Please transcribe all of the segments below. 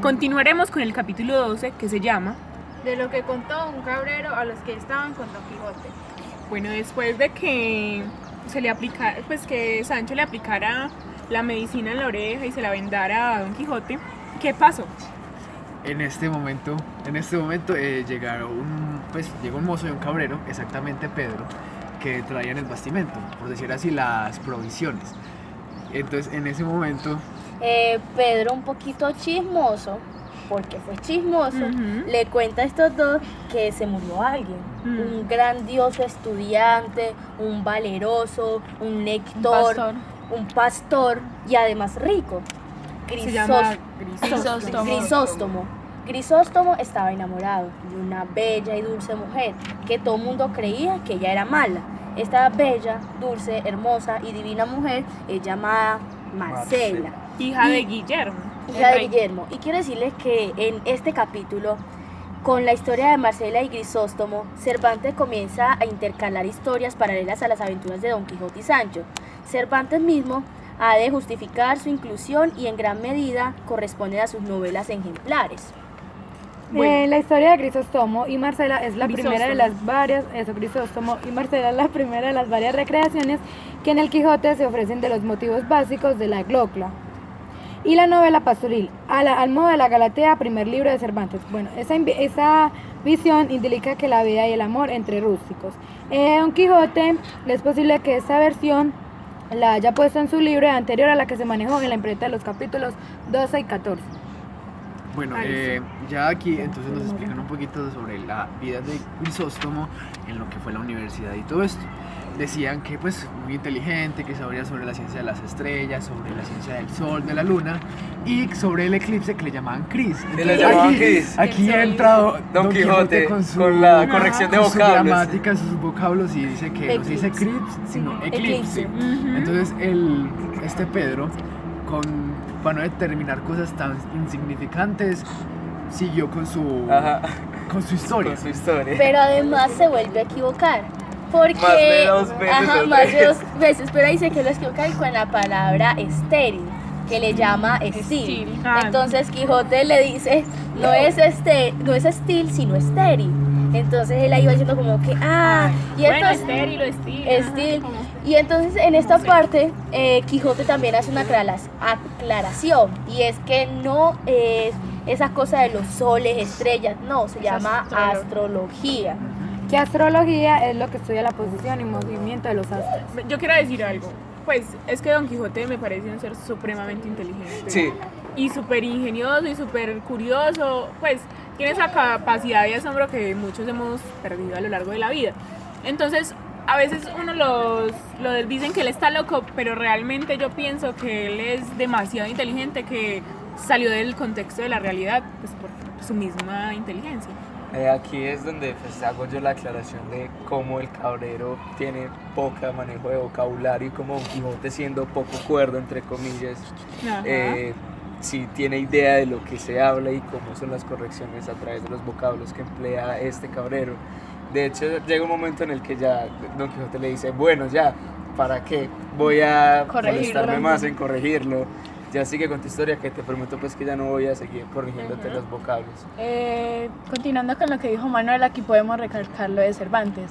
Continuaremos con el capítulo 12, que se llama De lo que contó un cabrero a los que estaban con Don Quijote. Bueno, después de que se le aplicara, pues que Sancho le aplicara la medicina en la oreja y se la vendara a Don Quijote, ¿qué pasó? En este momento llegó un mozo y un cabrero, exactamente Pedro, que traían el bastimento, por decir así, las provisiones. Entonces, en ese momento, Pedro, un poquito chismoso, porque fue chismoso, Ujú. le cuenta a estos dos que se murió alguien. Un grandioso estudiante, un valeroso, un lector, un pastor y además rico. Se llama Grisóstomo. Grisóstomo estaba enamorado de una bella y dulce mujer que todo el mundo creía que ella era mala. Esta bella, dulce, hermosa y divina mujer es llamada Marcela, hija de Guillermo. hija de Guillermo. Y quiero decirles que en este capítulo, con la historia de Marcela y Grisóstomo, Cervantes comienza a intercalar historias paralelas a las aventuras de Don Quijote y Sancho. Cervantes mismo ha de justificar su inclusión y en gran medida corresponde a sus novelas ejemplares. Bueno. La historia de Grisóstomo y Marcela es la Grisóstomo. primera de las varias, Grisóstomo y Marcela es la primera de las varias recreaciones que en el Quijote se ofrecen de los motivos básicos de la glocla y la novela pastoril, al modo de la Galatea, primer libro de Cervantes. Bueno, esa visión indica que la vida y el amor entre rústicos. Don Quijote, es posible que esta versión la haya puesto en su libro anterior a la que se manejó en la imprenta de los capítulos 12 y 14. bueno, ya aquí entonces nos explican un poquito sobre la vida de Grisóstomo en lo que fue la universidad y todo esto. Decían que pues muy inteligente, que sabía sobre la ciencia de las estrellas, sobre la ciencia del sol, de la luna y sobre el eclipse que le llamaban Cris. Le llamaban Cris. Aquí ha entrado Don Quijote con la corrección de con su vocablos. gramática, sus vocablos y dice que no se dice Eclipse. Crips, sino eclipse. Eclipse. Entonces este Pedro, para no determinar cosas tan insignificantes, siguió con su historia. Con su historia. Pero además se vuelve a equivocar. Porque, Más de 2 veces o más de 2 3. veces, pero dice que lo equivoca con la palabra estéril, que le llama estil. Estil. Entonces Quijote le dice, no es estil, sino estéril. Entonces él ahí va diciendo como que, y Bueno, entonces, estéril o estil. estil. Y entonces en esta parte Quijote también hace una aclaración, y es que no es esa cosa de los soles, estrellas, no, se llama astrología. Que astrología es lo que estudia la posición y movimiento de los astros. Yo quiero decir algo. Pues es que Don Quijote me parece un ser supremamente inteligente. Sí. Y súper ingenioso y súper curioso. Pues tiene esa capacidad de asombro que muchos hemos perdido a lo largo de la vida. Entonces, a veces uno dicen que él está loco, pero realmente yo pienso que él es demasiado inteligente, que salió del contexto de la realidad pues por su misma inteligencia. Aquí es donde pues, hago yo la aclaración de cómo el cabrero tiene poca manejo de vocabulario y como Don Quijote, siendo poco cuerdo, entre comillas, Ajá. sí tiene idea de lo que se habla y cómo son las correcciones a través de los vocablos que emplea este cabrero. De hecho, llega un momento en el que ya Don Quijote le dice, bueno, ya, ¿para qué? Voy a molestarme más en corregirlo. Ya sigue con tu historia, que te prometo pues que ya no voy a seguir corrigiéndote los vocablos. Continuando con lo que dijo Manuel, aquí podemos recalcar lo de Cervantes,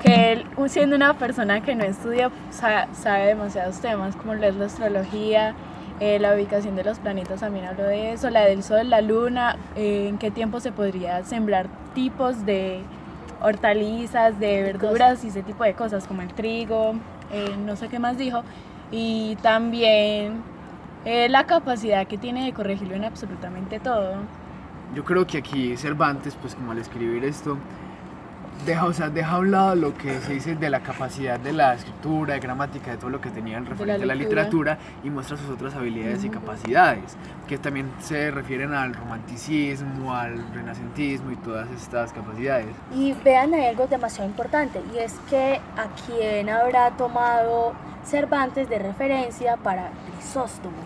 que él, siendo una persona que no estudia, sabe demasiados temas, como lo es la astrología, la ubicación de los planetas, también habló de eso, la del sol, la luna, en qué tiempo se podría sembrar tipos de hortalizas, de verduras y ese tipo de cosas, como el trigo, no sé qué más dijo, y también la capacidad que tiene de corregirlo en absolutamente todo. Yo creo que aquí Cervantes, pues como al escribir esto, deja a un lado lo que se dice de la capacidad de la escritura, de gramática, de todo lo que tenía el referente a la literatura, y muestra sus otras habilidades y capacidades, que también se refieren al romanticismo, al renacentismo y todas estas capacidades. Y vean, hay algo demasiado importante, y es que a quién habrá tomado Cervantes de referencia para Grisóstomo.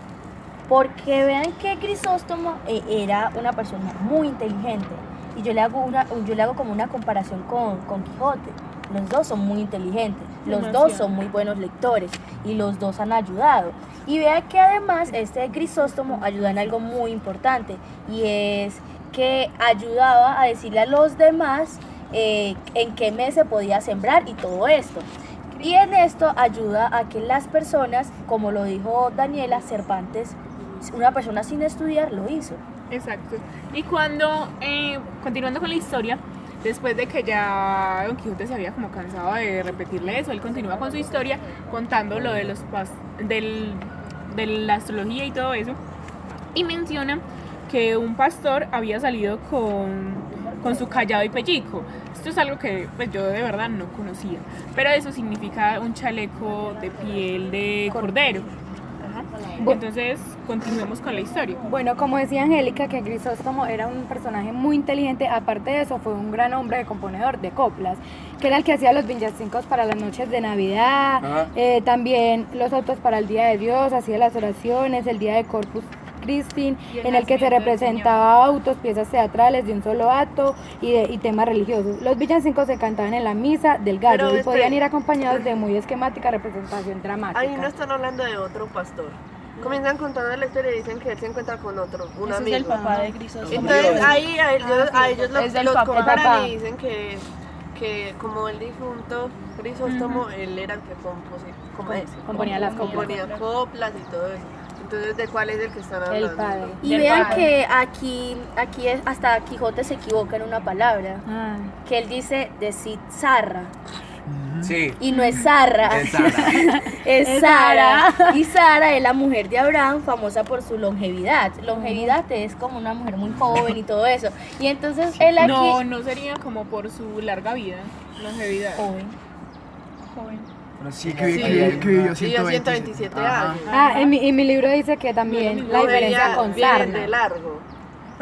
Porque vean que Grisóstomo era una persona muy inteligente, y yo le hago como una comparación con Quijote. Los dos son muy inteligentes, los dos son muy buenos lectores, y los dos han ayudado. Y vea que además este Grisóstomo ayuda en algo muy importante, y es que ayudaba a decirle a los demás en qué mes se podía sembrar y todo esto. Y en esto ayuda a que las personas, como lo dijo Daniela, Cervantes, una persona sin estudiar lo hizo. Exacto. Y cuando, continuando con la historia, después de que ya Don Quijote se había como cansado de repetirle eso, él continúa con su historia contando lo de de la astrología y todo eso, y menciona que un pastor había salido con su callado y pellico. Esto es algo que pues, yo de verdad no conocía, pero eso significa un chaleco de piel de cordero. Ajá. Entonces, continuemos con la historia. Bueno, como decía Angélica, que Grisóstomo era un personaje muy inteligente. Aparte de eso, fue un gran hombre de componedor de coplas, que era el que hacía los villancicos para las noches de Navidad, también los autos para el Día de Dios, hacía las oraciones, el Día de Corpus Christi, en el que se representaba autos, piezas teatrales de un solo acto y temas religiosos. Los villancicos se cantaban en la misa del gallo Pero y podían ir acompañados de muy esquemática representación dramática. Ahí no están hablando de otro pastor. Comienzan contando la historia y dicen que él se encuentra con otro, un Ese amigo. es el papá de Grisóstomo. Entonces ahí a ellos Es del los papá. comparan y dicen que como el difunto Grisóstomo, él era el que Componía las coplas. componía coplas y todo eso. Entonces, ¿de cuál es el que están hablando? El padre. Y Del vean padre. que aquí hasta Quijote se equivoca en una palabra, Ah. que él dice decid zarra, Sí. y no es Zarra, Es Sara. es Sara. Y Sara es la mujer de Abraham, famosa por su longevidad. Longevidad es como una mujer muy joven y todo eso. Y entonces él aquí... No sería como por su larga vida, longevidad. Joven. Sí, que vivió Sí, yo 127 años. Ah, en mi libro dice que también la diferencia con vienen de sarna. largo.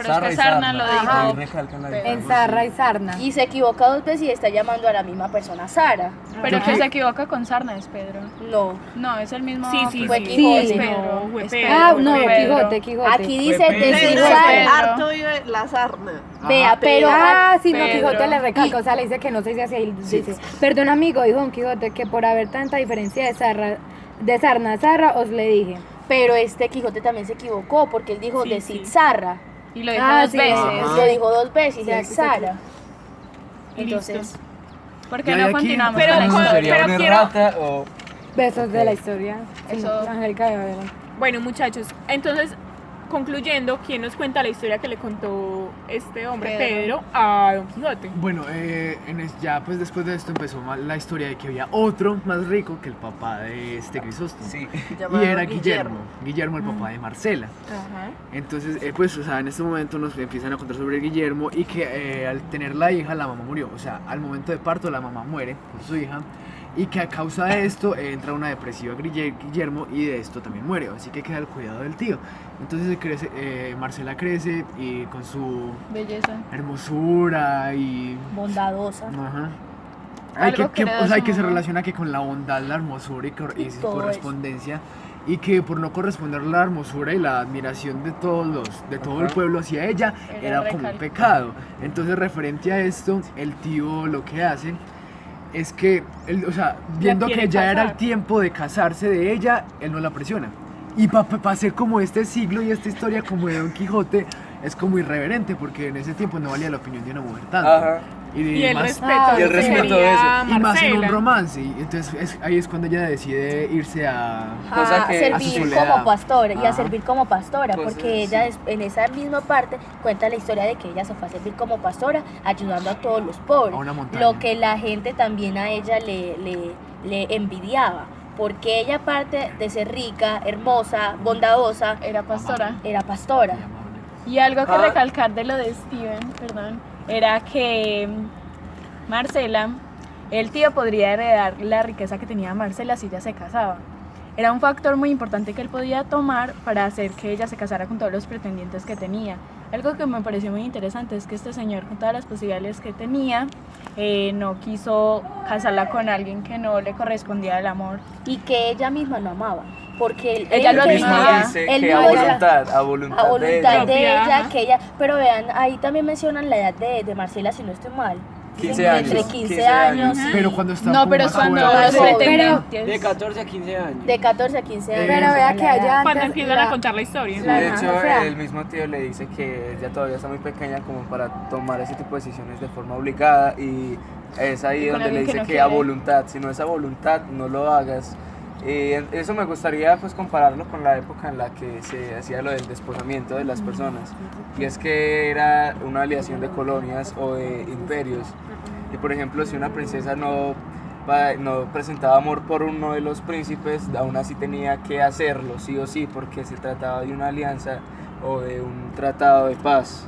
Pero es que Sarna lo dijo. Ahí recalcan la En Sarra y Sarna. Y se equivoca dos veces y está llamando a la misma persona Sara. Pero el que se equivoca con Sarna es Pedro. No. No, es el mismo. Sí, Fue sí. Quijote. Sí, No, fue Es Pedro. Ah, Pedro, no, fue Pedro. Quijote. Aquí dice Fue Pedro. decid Pedro Sara. harto vive la sarna. Vea, pero... Sí, no, Pedro. Quijote le recalca, o sea, le dice que no se dice así, él dice, perdón amigo, dijo Don Quijote, que por haber tanta diferencia de sarna a zarra, os le dije. Pero este Quijote también se equivocó porque él dijo Sí, decid sí. Zarra. Y lo dijo Ah, dos sí. veces. Ajá. Lo dijo dos veces, Sí, es aquí Sara. Listo. Entonces, ¿Por qué Ya no de aquí- continuamos Pero con la con- historia? ¿Sería pero una quiero- errata o...? Besos de la historia. Sí, Eso- Angélica de Abel. Bueno, muchachos, entonces, concluyendo, ¿quién nos cuenta la historia que le contó este hombre, Pedro, a Don Quijote? Bueno, ya pues después de esto empezó la historia de que había otro más rico que el papá de este Grisóstomo. Sí. Y llamado era Guillermo, el papá de Marcela. Ajá. Entonces, pues, o sea, en este momento nos empiezan a contar sobre Guillermo y que al tener la hija, la mamá murió. O sea, al momento de parto, la mamá muere por su hija y que a causa de esto entra una depresiva Guillermo y de esto también muere. Así que queda al cuidado del tío. Entonces Marcela crece y con su Belleza. hermosura y... bondadosa. Ajá. Algo que O sea, hay que se mamá. relaciona que con la bondad, la hermosura y su todo correspondencia, y que por no corresponder la hermosura y la admiración de todo el pueblo hacia ella Era era como un recalcado. pecado. Entonces, referente a esto, el tío lo que hace es que, o sea, viendo quiere que ya era el casar. tiempo de casarse de ella, él no la presiona. Y para hacer como este siglo y esta historia como de Don Quijote, es como irreverente, porque en ese tiempo no valía la opinión de una mujer tanto. Ajá. Y el más- respeto, y el respeto sería de eso. y más en un Marcela. romance. Y entonces ahí es cuando ella decide irse a... Cosa A que- a su servir soledad. como pastora y a Ajá. servir como pastora, Cosas porque ella en esa misma parte cuenta la historia de que ella se fue a servir como pastora ayudando a todos los pobres, A una montaña. lo que la gente también a ella le envidiaba, porque ella aparte de ser rica, hermosa, bondadosa, Era pastora. era pastora. Y algo que Ah. recalcar de lo de Steven, perdón, era que Marcela, el tío podría heredar la riqueza que tenía Marcela si ella se casaba. Era un factor muy importante que él podía tomar para hacer que ella se casara con todos los pretendientes que tenía. Algo que me pareció muy interesante es que este señor, con todas las posibilidades que tenía, no quiso casarla con alguien que no le correspondía al amor. Y que ella misma no amaba, porque Ella lo Misma admitía. dice él que no a era- voluntad a de voluntad ella. de ella, Ajá. que ella, pero vean, ahí también mencionan la edad de Marcela, si no estoy mal, 15 años. Entre 15 años. Pero cuando está No, como pero más cuando joven. los Pero- pretendientes. De 14 a 15 años. De 14 a 15 años. Pero vea que allá Cuando antes empiezan la- a contar la historia. la- De Ajá, hecho, o sea- el mismo tío le dice que ella todavía está muy pequeña como para tomar ese tipo de decisiones de forma obligada y es ahí Y con donde le alguien que dice no que a quiere. voluntad, si no es a voluntad, no lo hagas. Eso me gustaría pues compararlo con la época en la que se hacía lo del desposamiento de las personas y es que era una aliación de colonias o de imperios y por ejemplo si una princesa no presentaba amor por uno de los príncipes, aún así tenía que hacerlo sí o sí porque se trataba de una alianza o de un tratado de paz.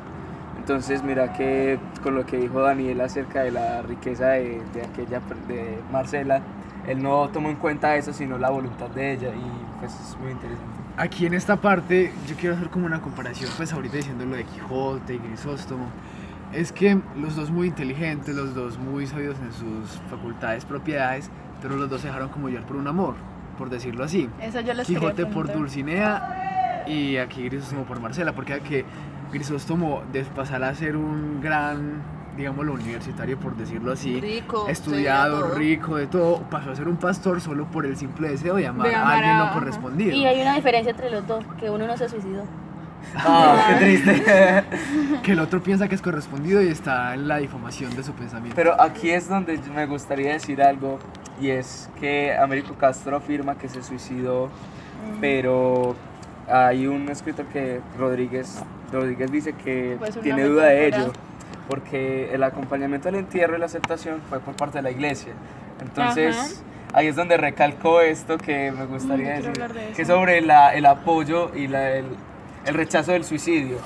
Entonces mira que con lo que dijo Daniel acerca de la riqueza de Marcela, él no tomó en cuenta eso sino la voluntad de ella y pues es muy interesante. Aquí en esta parte yo quiero hacer como una comparación, pues ahorita diciendo lo de Quijote y Grisóstomo, es que los dos muy inteligentes, los dos muy sabios en sus facultades, propiedades, pero los dos se dejaron como llevar por un amor, por decirlo así. Eso yo les quería Quijote por preguntar. Dulcinea y aquí Grisóstomo por Marcela, porque que Grisóstomo de pasar a ser un gran, digámoslo, universitario por decirlo así, Rico, estudiado, todo. rico, de todo, pasó a ser un pastor solo por el simple deseo de amar, De a amar alguien a- no ajá. correspondido. Y hay una diferencia entre los dos, que uno no se suicidó. Ah, qué triste. Que el otro piensa que es correspondido y está en la difamación de su pensamiento. Pero aquí es donde me gustaría decir algo y es que Américo Castro afirma que se suicidó, pero hay un escritor que Rodríguez dice que Puede ser una tiene duda de metáfora. ello, porque el acompañamiento al entierro y la aceptación fue por parte de la iglesia. Entonces, ahí es donde recalco esto que me gustaría quiero decir, hablar de que eso. sobre el apoyo y el rechazo del suicidio.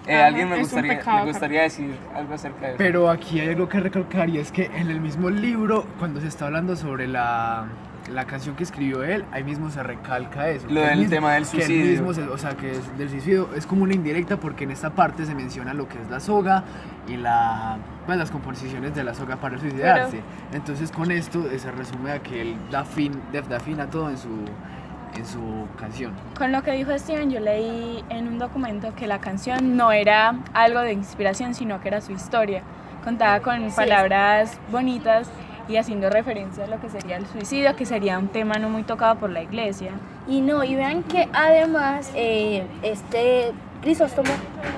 Alguien es un me pecado, gustaría decir algo acerca de eso. Pero aquí hay algo que recalcar y es que en el mismo libro, cuando se está hablando sobre la canción que escribió él, ahí mismo se recalca eso. Lo que del tema del que él suicidio. mismo o sea, que es del suicidio es como una indirecta porque en esta parte se menciona lo que es la soga y pues, las composiciones de la soga para suicidarse. Entonces con esto se resume a que él da fin a todo en su canción. Con lo que dijo Steven, yo leí en un documento que la canción no era algo de inspiración, sino que era su historia. Contaba con palabras bonitas y haciendo referencia a lo que sería el suicidio, que sería un tema no muy tocado por la iglesia. Y vean que además Crisóstomo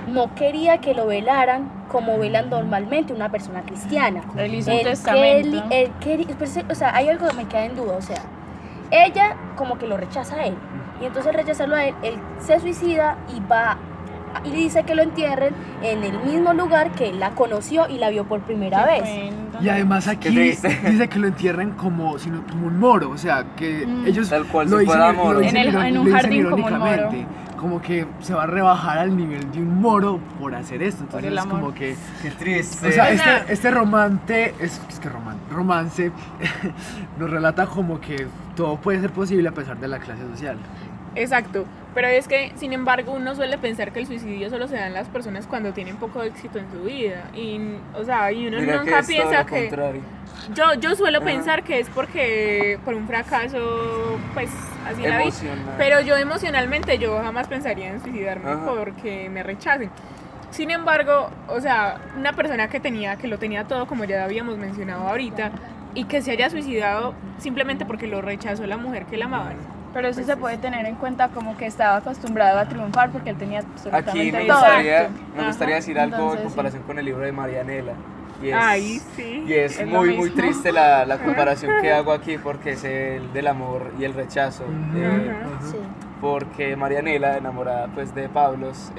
no quería que lo velaran como velan normalmente una persona cristiana. Él hizo un testamento. O sea, hay algo que me queda en duda, o sea, ella como que lo rechaza a él, y entonces al rechazarlo a él, él se suicida y va y dice que lo entierren en el mismo lugar que él la conoció y la vio por primera vez. Y además Qué aquí triste. dice que lo entierren como un moro, o sea, que ellos Tal cual lo si dicen, fuera moro. lo dicen En un lo dicen jardín como un moro. irónicamente, como que se va a rebajar al nivel de un moro por hacer esto, Por entonces el es amor. como que, Qué triste. o sea, este romance nos relata como que todo puede ser posible a pesar de la clase social. Exacto, pero es que, sin embargo, uno suele pensar que el suicidio solo se da en las personas cuando tienen poco éxito en su vida. Y, o sea, y uno Mira que nunca es todo piensa lo que... contrario. Yo suelo Ajá. pensar que es porque por un fracaso, pues, así en la vida. Emocional. Pero yo emocionalmente, yo jamás pensaría en suicidarme Ajá. porque me rechacen. Sin embargo, o sea, una persona que lo tenía todo, como ya habíamos mencionado ahorita, y que se haya suicidado simplemente porque lo rechazó la mujer que la amaba. Pero eso se puede tener en cuenta como que estaba acostumbrado a triunfar porque él tenía absolutamente Aquí me todo. gustaría, Exacto. decir algo en Entonces, comparación con el libro de Marianela. Y es, Ay, sí. y es es lo muy mismo. triste la comparación que hago aquí porque es el del amor y el rechazo. Ajá. Sí. Porque Marianela, enamorada pues de Pablos,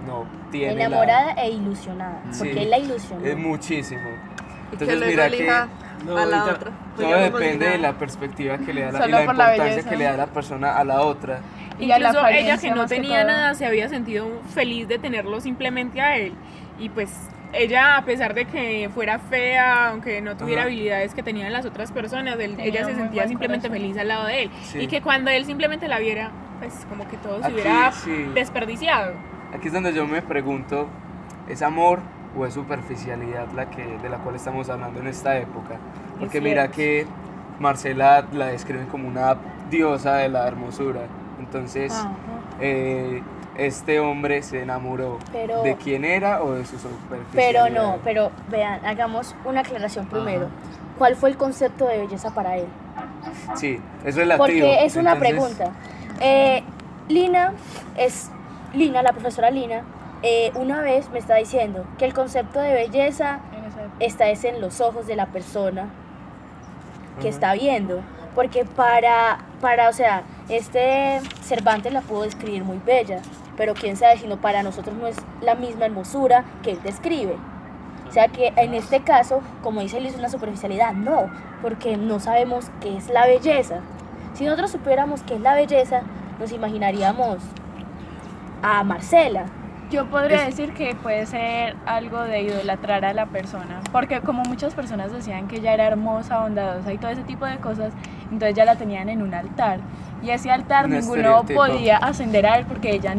no tiene Enamorada e ilusionada, porque Sí. él la ilusionó. es muchísimo. Y que Entonces luego mira elija No, a la ahorita- otra. todo Digamos, depende de elija- la perspectiva que le da Solo y la por la importancia belleza. que le da la persona a la otra. Y a la Incluso ella apariencia que no más que tenía todo. nada se había sentido feliz de tenerlo simplemente a él. Y pues ella, a pesar de que fuera fea, aunque no tuviera Ajá. habilidades que tenían las otras personas, Tenía ella se muy sentía buen simplemente corazón. feliz al lado de él. Sí. Y que cuando él simplemente la viera, pues como que todo se Aquí, hubiera sí. desperdiciado. Aquí es donde yo me pregunto, ¿es amor o es superficialidad de la cual estamos hablando en esta época? Porque Es mira cierto. que Marcela la describen como una diosa de la hermosura. Entonces, este hombre se enamoró Pero- de quién era o de su superficie. Pero no, pero vean, hagamos una aclaración primero. ¿Cuál fue el concepto de belleza para él? Sí, es relativo. Porque es una entonces, pregunta. Lina, la profesora Lina, una vez me está diciendo que el concepto de belleza En esa época. está es en los ojos de la persona que Ujú. está viendo. Porque o sea, Cervantes la pudo describir muy bella, pero quién sabe si no para nosotros no es la misma hermosura que él describe. O sea que en este caso, como dice él, es una superficialidad. No, porque no sabemos qué es la belleza. Si nosotros supiéramos qué es la belleza, nos imaginaríamos a Marcela. Yo podría decir que puede ser algo de idolatrar a la persona, porque como muchas personas decían que ella era hermosa, bondadosa y todo ese tipo de cosas, entonces ya la tenían en un altar. Y ese altar Un ninguno estereotipo. podía ascender a él porque ella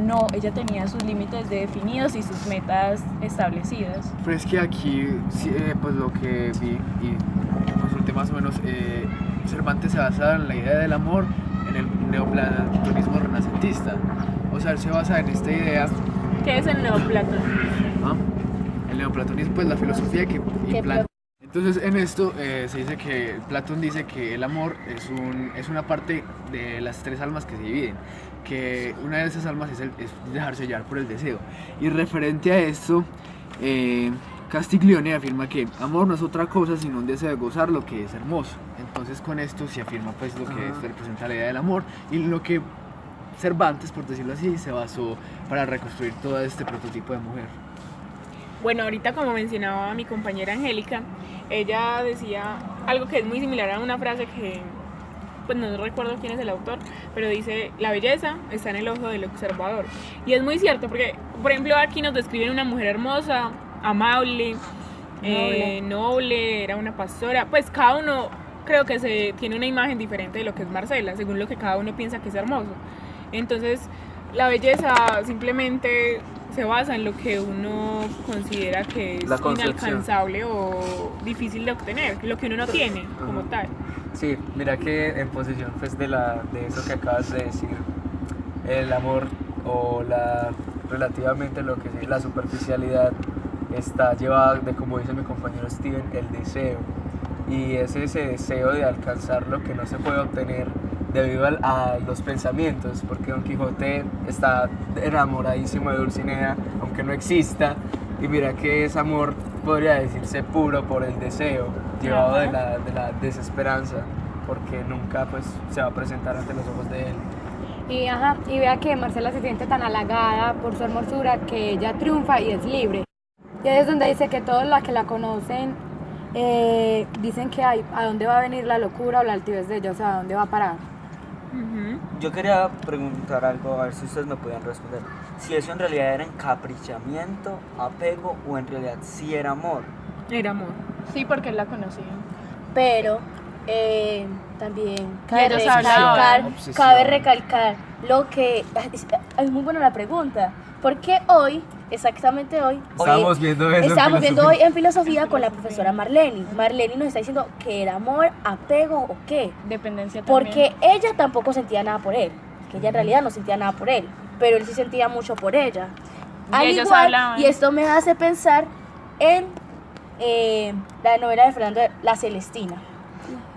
tenía sus límites definidos y sus metas establecidas. Pero es que aquí, sí, pues lo que vi y consulté más o menos, Cervantes se basa en la idea del amor en el neoplatonismo renacentista. O sea, él se basa en esta idea. ¿Qué es el neoplatón? ¿Ah? El neoplatonismo, pues la filosofía que implanta. Entonces en esto se dice que Platón dice que el amor es una parte de las tres almas que se dividen, que una de esas almas es dejarse llevar por el deseo. Y referente a esto, Castiglione afirma que amor no es otra cosa sino un deseo de gozar lo que es hermoso. Entonces con esto se afirma pues lo que esto representa la idea del amor y lo que Cervantes, por decirlo así, se basó para reconstruir todo este prototipo de mujer. Bueno, ahorita como mencionaba mi compañera Angélica, ella decía algo que es muy similar a una frase que, pues no recuerdo quién es el autor, pero dice, la belleza está en el ojo del observador. Y es muy cierto, porque, por ejemplo, aquí nos describen una mujer hermosa, amable, noble, era una pastora, pues cada uno creo que se tiene una imagen diferente de lo que es Marcela, según lo que cada uno piensa que es hermoso. Entonces, la belleza simplemente se basa en lo que uno considera que es La concepción. inalcanzable o difícil de obtener, lo que uno no tiene como tal. Sí, mira que en posición pues de eso que acabas de decir, el amor o relativamente lo que es la superficialidad está llevada de, como dice mi compañero Steven, el deseo. Y es ese deseo de alcanzar lo que no se puede obtener debido a los pensamientos, porque Don Quijote está enamoradísimo de Dulcinea, aunque no exista, y mira que ese amor podría decirse puro por el deseo, llevado de la desesperanza, porque nunca pues se va a presentar ante los ojos de él. Y vea que Marcela se siente tan halagada por su hermosura que ella triunfa y es libre. Y ahí es donde dice que todos los que la conocen dicen que a dónde va a venir la locura o la altivez de ella, o sea, a dónde va a parar. Yo quería preguntar algo, a ver si ustedes me podían responder. Si eso en realidad era encaprichamiento, apego o en realidad sí era amor. Era amor. Sí, porque él la conocía. Pero también ellos hablaban. Obsesión. cabe recalcar lo que es muy buena la pregunta, porque hoy, exactamente hoy, Estábamos viendo eso en estábamos viendo filosofía. hoy en filosofía con la profesora Marlene. Marlene nos está diciendo que era amor, apego o qué, Dependencia también. porque ella tampoco sentía nada por él, que ella en realidad no sentía nada por él, pero él sí sentía mucho por ella. Y Al ellos igual, hablaban. y esto me hace pensar en la novela de Fernando, La Celestina.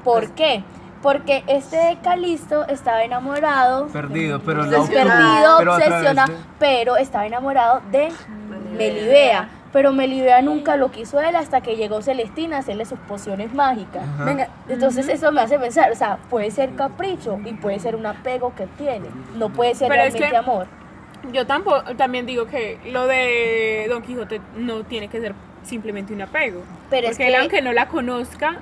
¿Por qué? Porque Calisto estaba enamorado, Perdido, pero no. perdido, pero a través obsesionado, de- pero estaba enamorado de Melibea. Pero Melibea nunca lo quiso él hasta que llegó Celestina a hacerle sus pociones mágicas. Venga, Entonces eso me hace pensar, o sea, puede ser capricho y puede ser un apego que tiene, no puede ser Pero es realmente que- amor. Yo también digo que lo de Don Quijote no tiene que ser simplemente un apego. Pero es porque que- él, aunque no la conozca,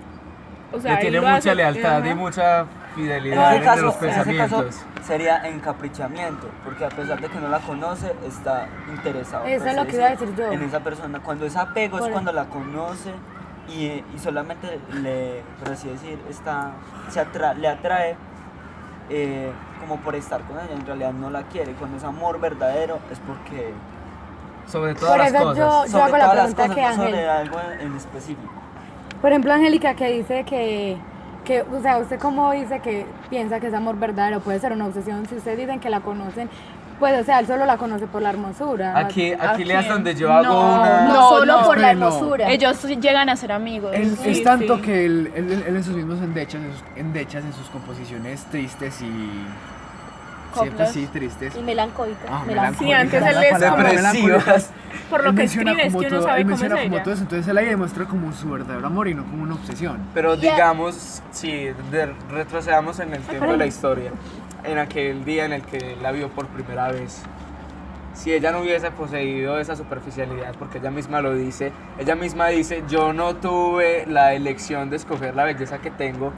o sea, Le tiene él lo mucha hace- lealtad y ajá. mucha En fidelidad ese en los caso pensamientos. sería encaprichamiento, porque a pesar de que no la conoce, está interesado. Eso por es lo así que iba a decir yo. en esa persona. Cuando es apego es Por- cuando la conoce y solamente por así decir, le atrae como por estar con ella, en realidad no la quiere. Cuando es amor verdadero es porque Sobre todas Por las eso cosas. yo sobre hago la todas las pregunta cosas, que no sobre Ángel. algo en específico. Por ejemplo, Angélica, que dice que, o sea, usted cómo dice que piensa que es amor verdadero, puede ser una obsesión. Si ustedes dicen que la conocen, Pues, o sea, él solo la conoce por la hermosura. Aquí ¿A es donde yo quién? hago No, una... No solo por la Pero no. hermosura. Ellos llegan a ser amigos. Es Sí, tanto sí. que él en sus mismos endechas, en sus composiciones tristes y... Siempre Coplas. sí, tristes. Y melancólica. Ah, Sí, antes melancólicas, él la es palabra como melancólicas. por lo Él que menciona escribe, es como que uno todo- sabe él cómo es menciona como ella. todo eso, entonces él ahí demuestra como su verdadero amor y no como una obsesión. Pero Ya. digamos, si retrocedamos en el tiempo de la historia, en aquel día en el que la vio por primera vez, si ella no hubiese poseído esa superficialidad, porque ella misma lo dice, ella misma dice, yo no tuve la elección de escoger la belleza que tengo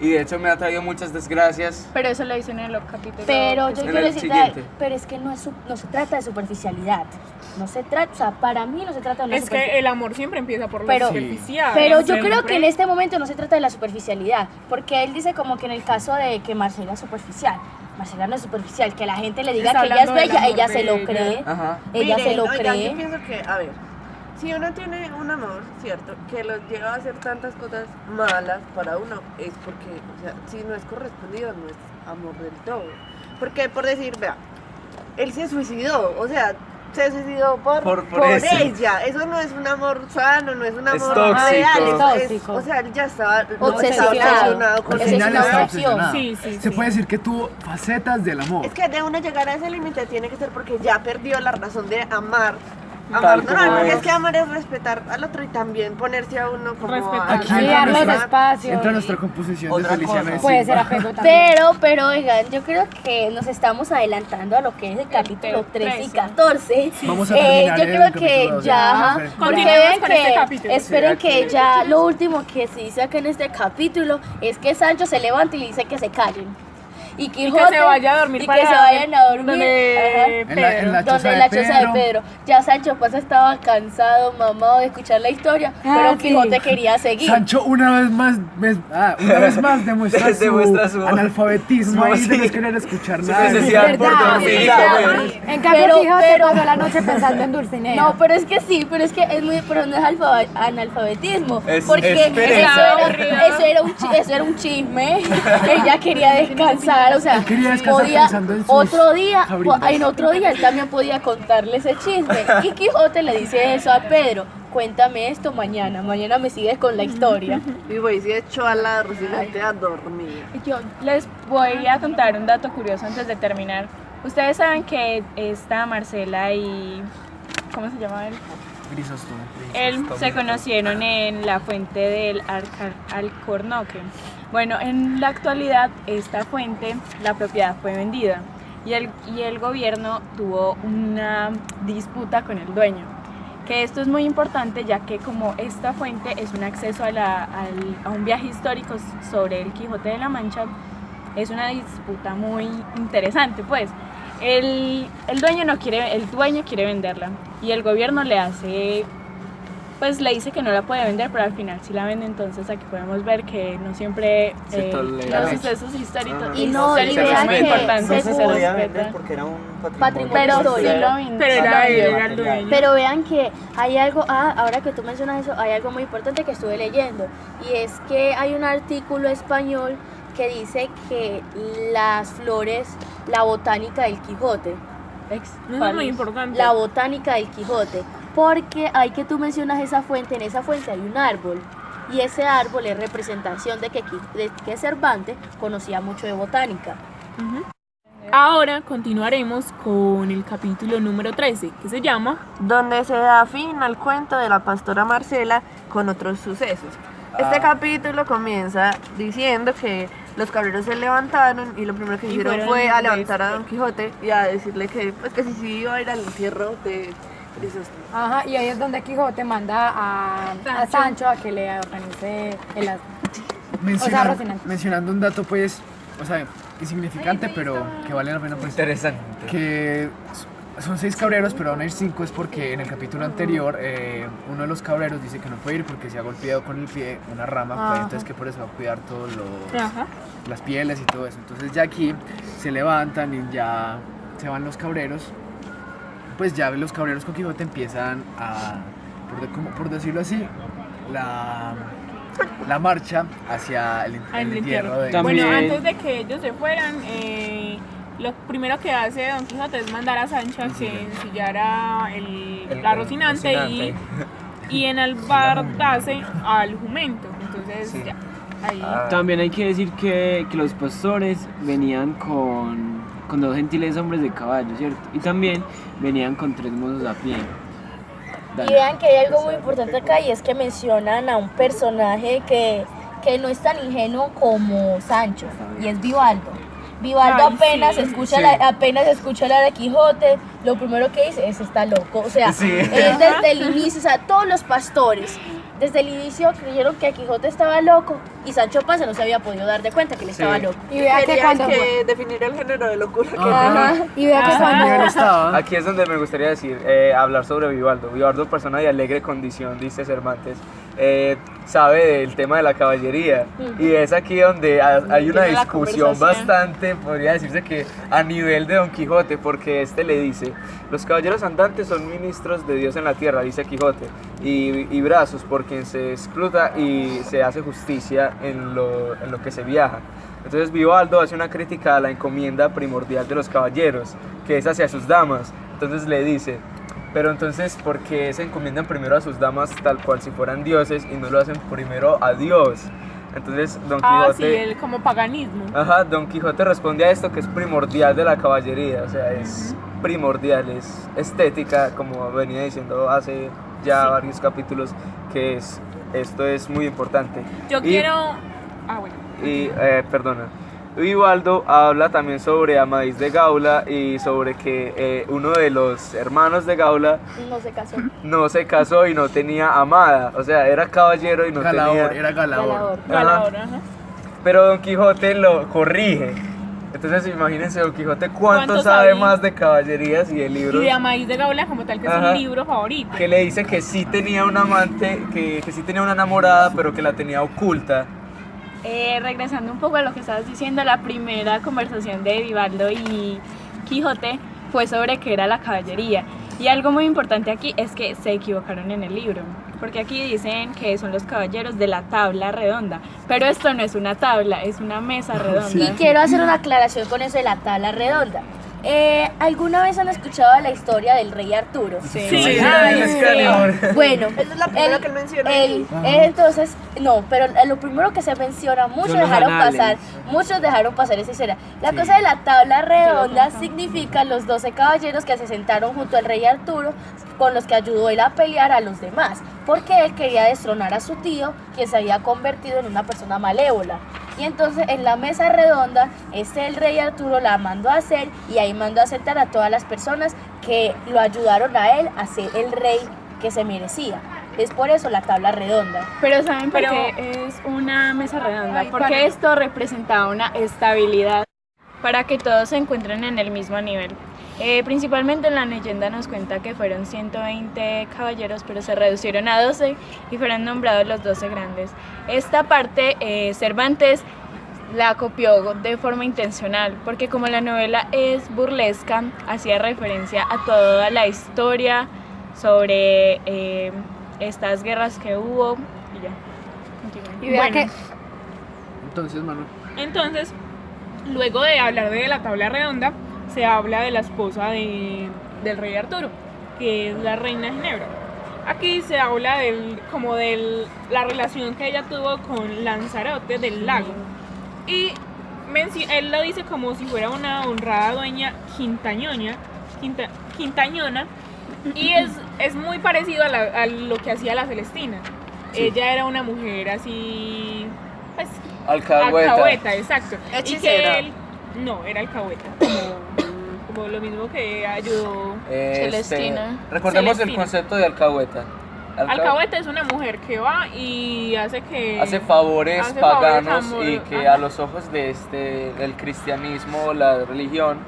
y de hecho me ha traído muchas desgracias. Pero eso lo dicen en el capítulo. Pero que yo En quiero el decir, siguiente. pero es que no se trata de superficialidad. No se trata, o sea, para mí no se trata de una Es que el amor siempre empieza por Pero- lo superficial. Pero yo siempre. creo que en este momento no se trata de la superficialidad, porque él dice como que en el caso de que Marcela es superficial, Marcela no es superficial, que la gente le diga Está que ella es hablando del bella, amor ella de se lo ella. cree, Ajá. ella se lo Oigan, cree. yo pienso que, a ver, si uno tiene un amor, ¿cierto? Que lo lleva a hacer tantas cosas malas para uno, es porque, o sea, si no es correspondido, no es amor del todo. Porque, por decir, vea, él se suicidó, o sea, se suicidó por ese. ella. Eso no es un amor sano, no es un Es amor tóxico. real. Es eso tóxico. o sea, él ya estaba Obsesionado. obsesionado con Al Esa ella. es final una está obsesión. obsesionado. Sí, sí, Se sí. puede decir que tuvo facetas del amor. Es que de uno llegar a ese límite tiene que ser porque ya perdió la razón de amar. Tal Amar como normal, porque es. es que amar es respetar al otro y también ponerse a uno como Respetar. Aquí Sí, entra dar los nuestra, espacios. entra nuestra composición Otra de Felicia cosa. Messi. Puede ser apego también. Pero, oigan, yo creo que nos estamos adelantando a lo que es el capítulo 13 y 14. Vamos a terminar Yo el creo que capítulo 12. ya, ajá, Perfecto. porque Continuemos ven con este que, capítulo. esperen Sí, que aquí- ya lo último que se dice acá en este capítulo es que Sancho se levanta y le dice que se callen. Y Y Quijote, que se vaya a dormir y para que se vayan a dormir. donde Ajá. En la choza Donde de la choza de Pedro. Pedro. Ya Sancho pues estaba cansado, mamado de escuchar la historia, pero sí. Quijote quería seguir. Sancho una vez más, demuestra Demuestra su su- analfabetismo ahí sí. de no querer escuchar Su nada. necesidad por verdad, dormir. sí, ¿sabes? En cambio, Pero- Quijote pero- pasó la noche pensando en Dulcinea. No, pero es que sí, pero es que es muy, pero no es analfabetismo, Es porque pereza. eso era un chisme. Ella quería descansar, o sea, Él quería descansar pensando en sus cabritas. en otro día él también podía contarle ese chisme. Y Quijote le dice eso a Pedro: cuéntame esto mañana me sigues con la historia. Y voy se echó a la Rocinante a dormir. Yo les voy a contar un dato curioso antes de terminar. Ustedes saben que esta Marcela y... ¿Cómo se llama él? Grisóstomo. Él se conocieron en la fuente del Alcornoque. Bueno, en la actualidad esta fuente, la propiedad fue vendida y el gobierno tuvo una disputa con el dueño. Que esto es muy importante ya que como esta fuente es un acceso a un viaje histórico sobre el Quijote de la Mancha, es una disputa muy interesante, pues. El dueño quiere venderla y el gobierno le dice que no la puede vender, pero al final sí la vende. Entonces aquí podemos ver que no siempre Se tolera. los sucesos históricos Ajá. Y no, y históricos vean son muy que importantes No y se se podía respetan. vender porque era un Patrimonio Pero sí histórico. lo venden. Pero era él, era el dueño. Pero vean que hay algo, ahora que tú mencionas eso, hay algo muy importante que estuve leyendo, y es que hay un artículo español que dice que las flores, la botánica del Quijote, Eso es muy importante. la botánica del Quijote, porque hay que tú mencionas esa fuente, en esa fuente hay un árbol, y ese árbol es representación de que Cervantes conocía mucho de botánica. Ahora continuaremos con el capítulo número 13, que se llama Donde se da fin al cuento de la pastora Marcela con otros sucesos. Este capítulo comienza diciendo que los cabreros se levantaron y lo primero que Y hicieron fueron fue a de levantar a Don Quijote y a decirle que, pues, que sí iba a ir al entierro de Grisóstomo. Ajá, y ahí es donde Quijote manda a Sancho a que le organice el Rocinante. Mencionando un dato, pues, o sea, insignificante, pero que vale la pena, pues, Interesante. que son 6 cabreros, pero van a ir 5, es porque en el capítulo anterior uno de los cabreros dice que no puede ir porque se ha golpeado con el pie una rama, pues, Ajá. entonces que por eso va a cuidar todos Ajá. las pieles y todo eso. Entonces ya aquí se levantan y ya se van los cabreros, pues ya los cabreros con Quijote empiezan a, por decirlo así, la marcha hacia el al entierro de... También- Bueno, antes de que ellos se fueran, lo primero que hace Don Quijote es mandar a Sancho a que ensillara la Rocinante y enalbardase al jumento. Entonces Sí. ya, ahí. También hay que decir que los pastores venían con 2 gentiles hombres de caballo, ¿cierto? Y también venían con 3 mozos a pie. Y vean que hay algo muy importante acá y es que mencionan a un personaje que no es tan ingenuo como Sancho y es Vivaldo. Vivaldo Ay, apenas sí. escucha Sí. apenas escucha hablar de Quijote, lo primero que dice es está loco, o sea, Sí. él desde el inicio, o sea, todos los pastores desde el inicio creyeron que Quijote estaba loco y Sancho Panza no se había podido dar de cuenta que él estaba loco. Y vea que Quería cuando... que definir el género de locura que Ajá. Y vea que ¿A qué nivel cuando... estaba? Aquí es donde me gustaría decir, hablar sobre Vivaldo. Vivaldo, persona de alegre condición, dice Cervantes, sabe del tema de la caballería. Y es aquí donde hay una Tiene la discusión conversación. bastante, podría decirse que a nivel de Don Quijote, porque este le dice, los caballeros andantes son ministros de Dios en la tierra, dice Quijote, y brazos por quien se escruta y se hace justicia en lo que se viaja. Entonces Vivaldo hace una crítica a la encomienda primordial de los caballeros, que es hacia sus damas. Entonces le dice, pero entonces, ¿por qué se encomiendan primero a sus damas tal cual si fueran dioses y no lo hacen primero a Dios? Entonces Don Sí, Quijote, el como paganismo. Don Quijote responde a esto que es primordial de la caballería, o sea, es primordial, es estética, como venía diciendo hace ya varios capítulos, que esto es muy importante. Yo Y- quiero... bueno. Y, perdona, Vivaldo habla también sobre Amadís de Gaula y sobre que uno de los hermanos de Gaula No se casó. no se casó y no tenía amada, o sea, era caballero y no Galador, tenía... era Galador. Galador. Galador, ajá. Pero Don Quijote lo corrige. Entonces imagínense Don Quijote cuánto ¿Cuánto sabe sabe? más de caballerías y de Y libros. de Amadís de Gaula como tal, que es Ajá. un libro favorito. Que le dice que sí tenía un amante, que sí tenía una enamorada, pero que la tenía oculta. Regresando un poco a lo que estabas diciendo, la primera conversación de Vivaldo y Quijote fue sobre qué era la caballería. Y algo muy importante aquí es que se equivocaron en el libro, porque aquí dicen que son los caballeros de la tabla redonda, pero esto no es una tabla, es una mesa redonda. Y quiero hacer una aclaración con eso de la tabla redonda. ¿Alguna vez han escuchado la historia del rey Arturo? Sí. Ay, Excalibur. Bueno, Esa es la primera que él menciona. entonces, no, pero lo primero que se menciona, muchos Son los dejaron anales. pasar esa escena. La cosa de la tabla redonda significa los 12 caballeros que se sentaron junto al rey Arturo, con los que ayudó él a pelear a los demás, porque él quería destronar a su tío, quien se había convertido en una persona malévola. Y entonces en la mesa redonda, el rey Arturo la mandó a hacer y ahí mandó a sentar a todas las personas que lo ayudaron a él a ser el rey que se merecía. Es por eso la tabla redonda. Pero ¿saben por Pero- qué es una mesa redonda? Ay, Porque ¿cuál? esto representaba una estabilidad para que todos se encuentren en el mismo nivel. Principalmente en la leyenda nos cuenta que fueron 120 caballeros, pero se reducieron a 12 y fueron nombrados los 12 grandes. Esta parte Cervantes la copió de forma intencional, porque como la novela es burlesca, hacía referencia a toda la historia sobre estas guerras que hubo y ya. Continúen. Y vea Bueno. que... Entonces, Manuel. Entonces, luego de hablar de la tabla redonda, se habla de la esposa del rey Arturo, que es la reina Ginebra. Aquí se habla de la relación que ella tuvo con Lanzarote del lago. Y él lo dice como si fuera una honrada dueña quintañona. Y es muy parecido a lo que hacía la Celestina. Sí. Ella era una mujer así, pues, Alcahueta. exacto. Y Hechicera. que él, no, era alcahueta, como lo mismo que ayudó. Celestina. Recordemos el Celestina. concepto de alcahueta. Alcahueta es una mujer que va y hace que... Hace favores hace favores paganos amor- y que ajá. a los ojos del cristianismo, la religión,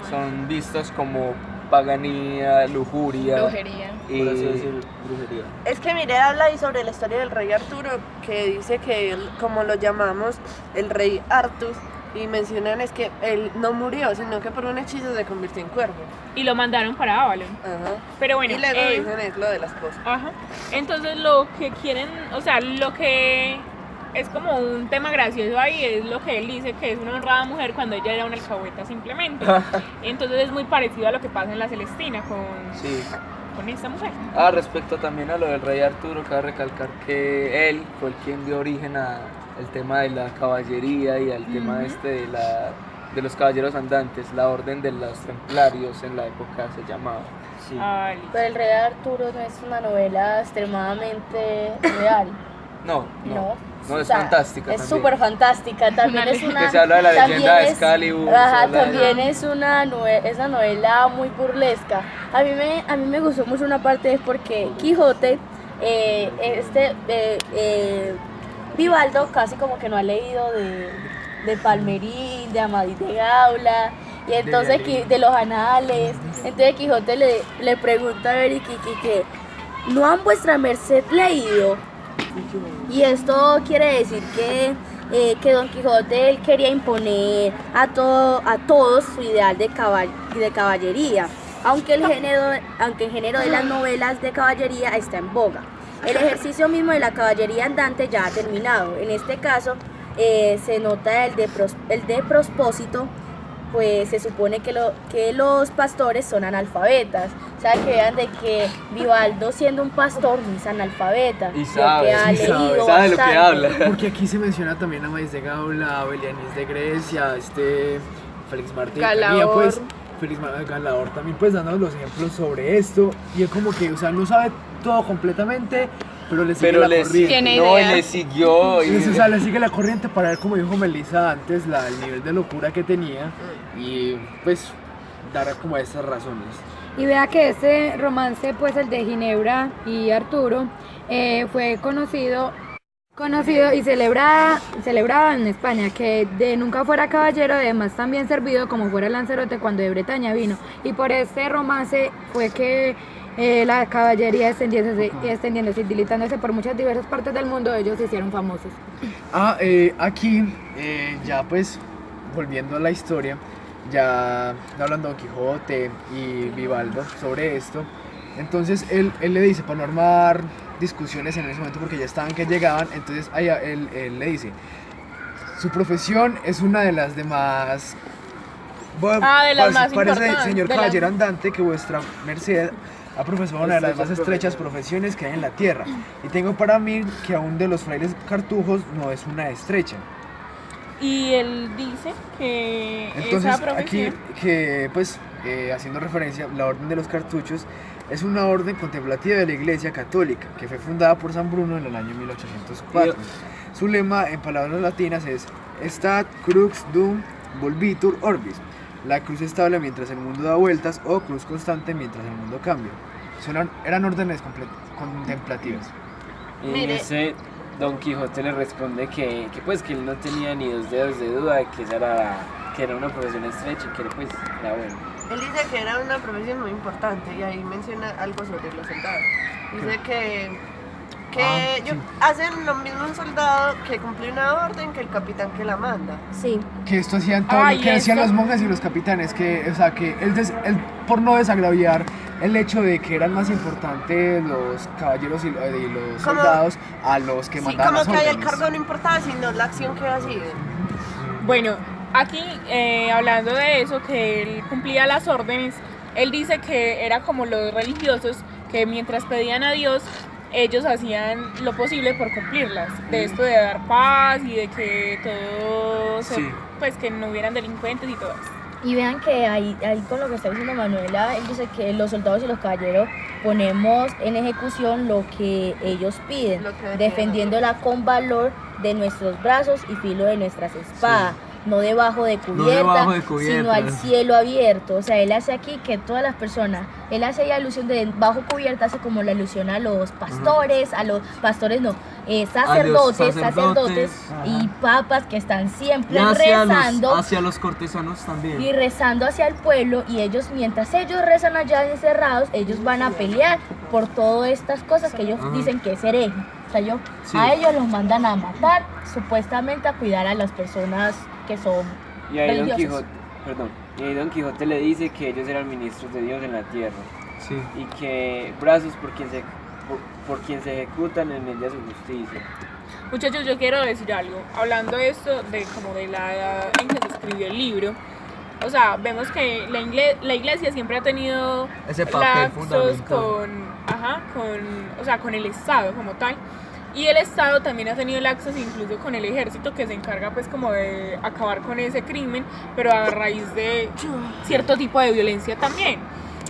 son vistos como paganía, lujuria. Brujería. Y Por así decir, brujería. Es que mire, habla ahí sobre la historia del rey Arturo, que dice que él, como lo llamamos, el rey Artus, y mencionan es que él no murió, sino que por un hechizo se convirtió en cuervo. Y lo mandaron para Avalon. Ajá. Pero bueno, Y luego dicen es lo de la esposa. ajá. Entonces lo que quieren, o sea, lo que es como un tema gracioso ahí, es lo que él dice que es una honrada mujer cuando ella era una alcahueta simplemente. Entonces es muy parecido a lo que pasa en La Celestina Sí. con esta mujer. Respecto también a lo del rey Arturo, cabe recalcar que él fue el quien dio origen al tema de la caballería y al tema de los caballeros andantes, la orden de los templarios en la época se llamaba. Sí. Pero el Rey Arturo no es una novela extremadamente real. No, O es sea, fantástica. Es súper fantástica. También es una. Que se habla de la también leyenda de es- Excalibur. se Ajá, habla de- también es una novela muy burlesca. A mí me gustó mucho una parte, es porque Quijote, Vivaldo casi como que no ha leído de Palmerín, de Amadís de Gaula, y entonces de los anales. Entonces Quijote le pregunta a Veriqui que ¿no han vuestra merced leído? Y esto quiere decir que Don Quijote él quería imponer a todos su ideal de caballería, aunque el género de las novelas de caballería está en boga. El ejercicio mismo de la caballería andante ya ha terminado. En este caso se nota el de propósito, pues se supone que los pastores son analfabetas. O sea, que vean de que Vivaldo, siendo un pastor, no es analfabeta. Y lo sabe, que ha sí sabe, leído sabe lo que bastante. habla. Porque aquí se menciona también a Amadís de Gaula, a Belianís de Grecia, Félix Martín, Galaor. pues Galaor también pues dándonos los ejemplos sobre esto, y él como que, o sea, no sabe todo completamente, pero le sigue la corriente. Tiene No, idea. le siguió. Sí, o sea, le sigue la corriente para ver, como dijo Melissa antes, el nivel de locura que tenía y pues dar como estas razones. Y vea que este romance, pues el de Ginebra y Arturo, fue conocido y celebrado en España, que de nunca fuera caballero, además también servido como fuera Lanzarote cuando de Bretaña vino. Y por este romance fue que la caballería extendiéndose y dilitándose por muchas diversas partes del mundo, ellos se hicieron famosos. Aquí, ya pues, volviendo a la historia, ya hablando Don Quijote y Vivaldo sobre esto, entonces él le dice, para no armar discusiones en ese momento, porque ya estaban que llegaban, entonces él le dice, su profesión es una de las demás... De las más parece, importantes, señor de las- caballero andante, que vuestra merced ha profesado una de las más estrechas profesiones que hay en la tierra, y tengo para mí que aún de los frailes cartujos no es una estrecha. Y él dice que Entonces esa profesión... aquí, que pues haciendo referencia, la orden de los cartuchos es una orden contemplativa de la Iglesia Católica que fue fundada por San Bruno en el año 1804. Su lema en palabras latinas es Stat crux dum volvitur orbis, la cruz estable mientras el mundo da vueltas, o cruz constante mientras el mundo cambia. Eran órdenes contemplativas. Y Mire. ese Don Quijote le responde que pues que él no tenía ni dos dedos de duda de que que era una profesión estrecha y que pues era bueno. Él dice que era una profesión muy importante y ahí menciona algo sobre los soldados. Dice que hacen lo mismo un soldado que cumple una orden que el capitán que la manda. Sí. Que esto hacían todo Ay, lo que hacían esto. los monjes y los capitanes, que, o sea, que él por no desagraviar el hecho de que eran más importantes los caballeros y los Como- soldados a los que Sí, mandaban como las que ahí el órdenes. cargo no importaba, sino la acción que hacía. Bueno, aquí hablando de eso, que él cumplía las órdenes, él dice que era como los religiosos, que mientras pedían a Dios, ellos hacían lo posible por cumplirlas, de esto de dar paz y de que todo, Sí. pues que no hubieran delincuentes y todo eso. Y vean que ahí con lo que está diciendo Manuela, él dice que los soldados y los caballeros ponemos en ejecución lo que ellos piden, Lo que decían. defendiéndola con valor de nuestros brazos y filo de nuestras espadas. No debajo de cubierta, debajo de cubierta. sino al cielo abierto. O sea, él hace aquí que todas las personas, él hace ahí alusión de bajo cubierta, hace como la alusión a los pastores, sacerdotes y papas que están siempre rezando. hacia los cortesanos también. Y rezando hacia el pueblo, y ellos, mientras ellos rezan allá encerrados, ellos van a pelear por todas estas cosas que ellos dicen que es hereje. O sea, a ellos los mandan a matar, supuestamente a cuidar a las personas que son Y ahí religiosas. Don Quijote le dice que ellos eran ministros de Dios en la tierra Sí. y que brazos por quien se ejecutan en el día de su justicia. Muchachos, yo quiero decir algo, hablando de esto, de como de la edad en que se escribió el libro. O sea, vemos que la iglesia siempre ha tenido Ese papel lazos fundamental. con el Estado como tal. Y el Estado también ha tenido laxos incluso con el ejército, que se encarga pues como de acabar con ese crimen, pero a raíz de cierto tipo de violencia también.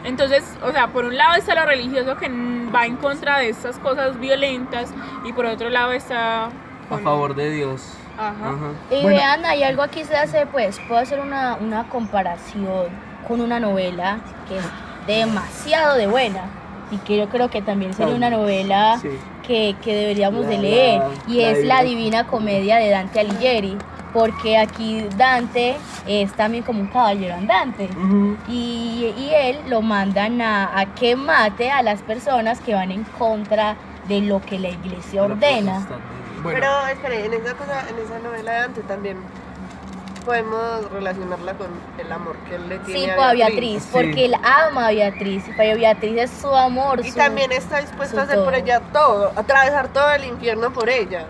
Entonces, o sea, por un lado está lo religioso que va en contra de estas cosas violentas, y por otro lado está A favor de Dios. Ajá. Y Bueno. vean, hay algo aquí se hace, pues, puedo hacer una comparación con una novela que es demasiado de buena y que yo creo que también sería una novela Sí. que deberíamos de leer, y es La Divina Comedia de Dante Alighieri, porque aquí Dante es también como un caballero andante, y él lo mandan a que mate a las personas que van en contra de lo que la iglesia ordena. Bueno, Pero espere, en esa novela de Dante también podemos relacionarla con el amor que él le tiene Sí, a pues a Beatriz, Sí. porque él ama a Beatriz, pero Beatriz es su amor. Y su- también está dispuesto su a hacer por todo. ella todo, atravesar todo el infierno por ella.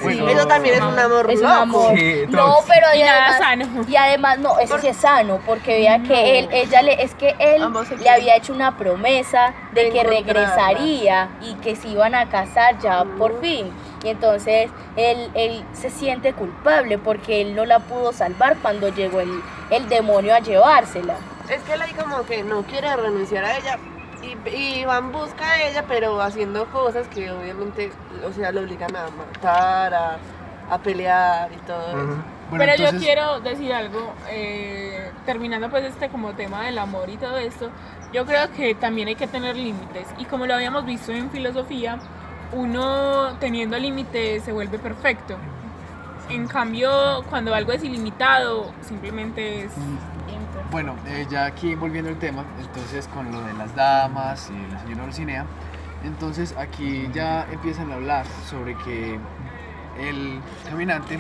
Bueno, Eso también es un amor Es un loco. amor. Sí, No, tóxico. pero Y nada sano. y además no, eso sí es sano, porque vea que él Ambos se le quieren. había hecho una promesa de De que encontrarla. regresaría y que se iban a casar ya por fin. Y entonces él se siente culpable porque él no la pudo salvar cuando llegó el demonio a llevársela. Es que él ahí como que no quiere renunciar a ella y va en busca de ella, pero haciendo cosas que obviamente, o sea, lo obligan a matar, a pelear y todo eso. bueno, Pero yo entonces, quiero decir algo, terminando pues como tema del amor y todo esto, yo creo que también hay que tener límites, y como lo habíamos visto en filosofía, uno teniendo límites se vuelve perfecto. En cambio, cuando algo es ilimitado, simplemente es imperfecto. Bueno, ya aquí volviendo al tema, entonces con lo de las damas y la señora Dulcinea, entonces aquí ya empiezan a hablar sobre que el caminante,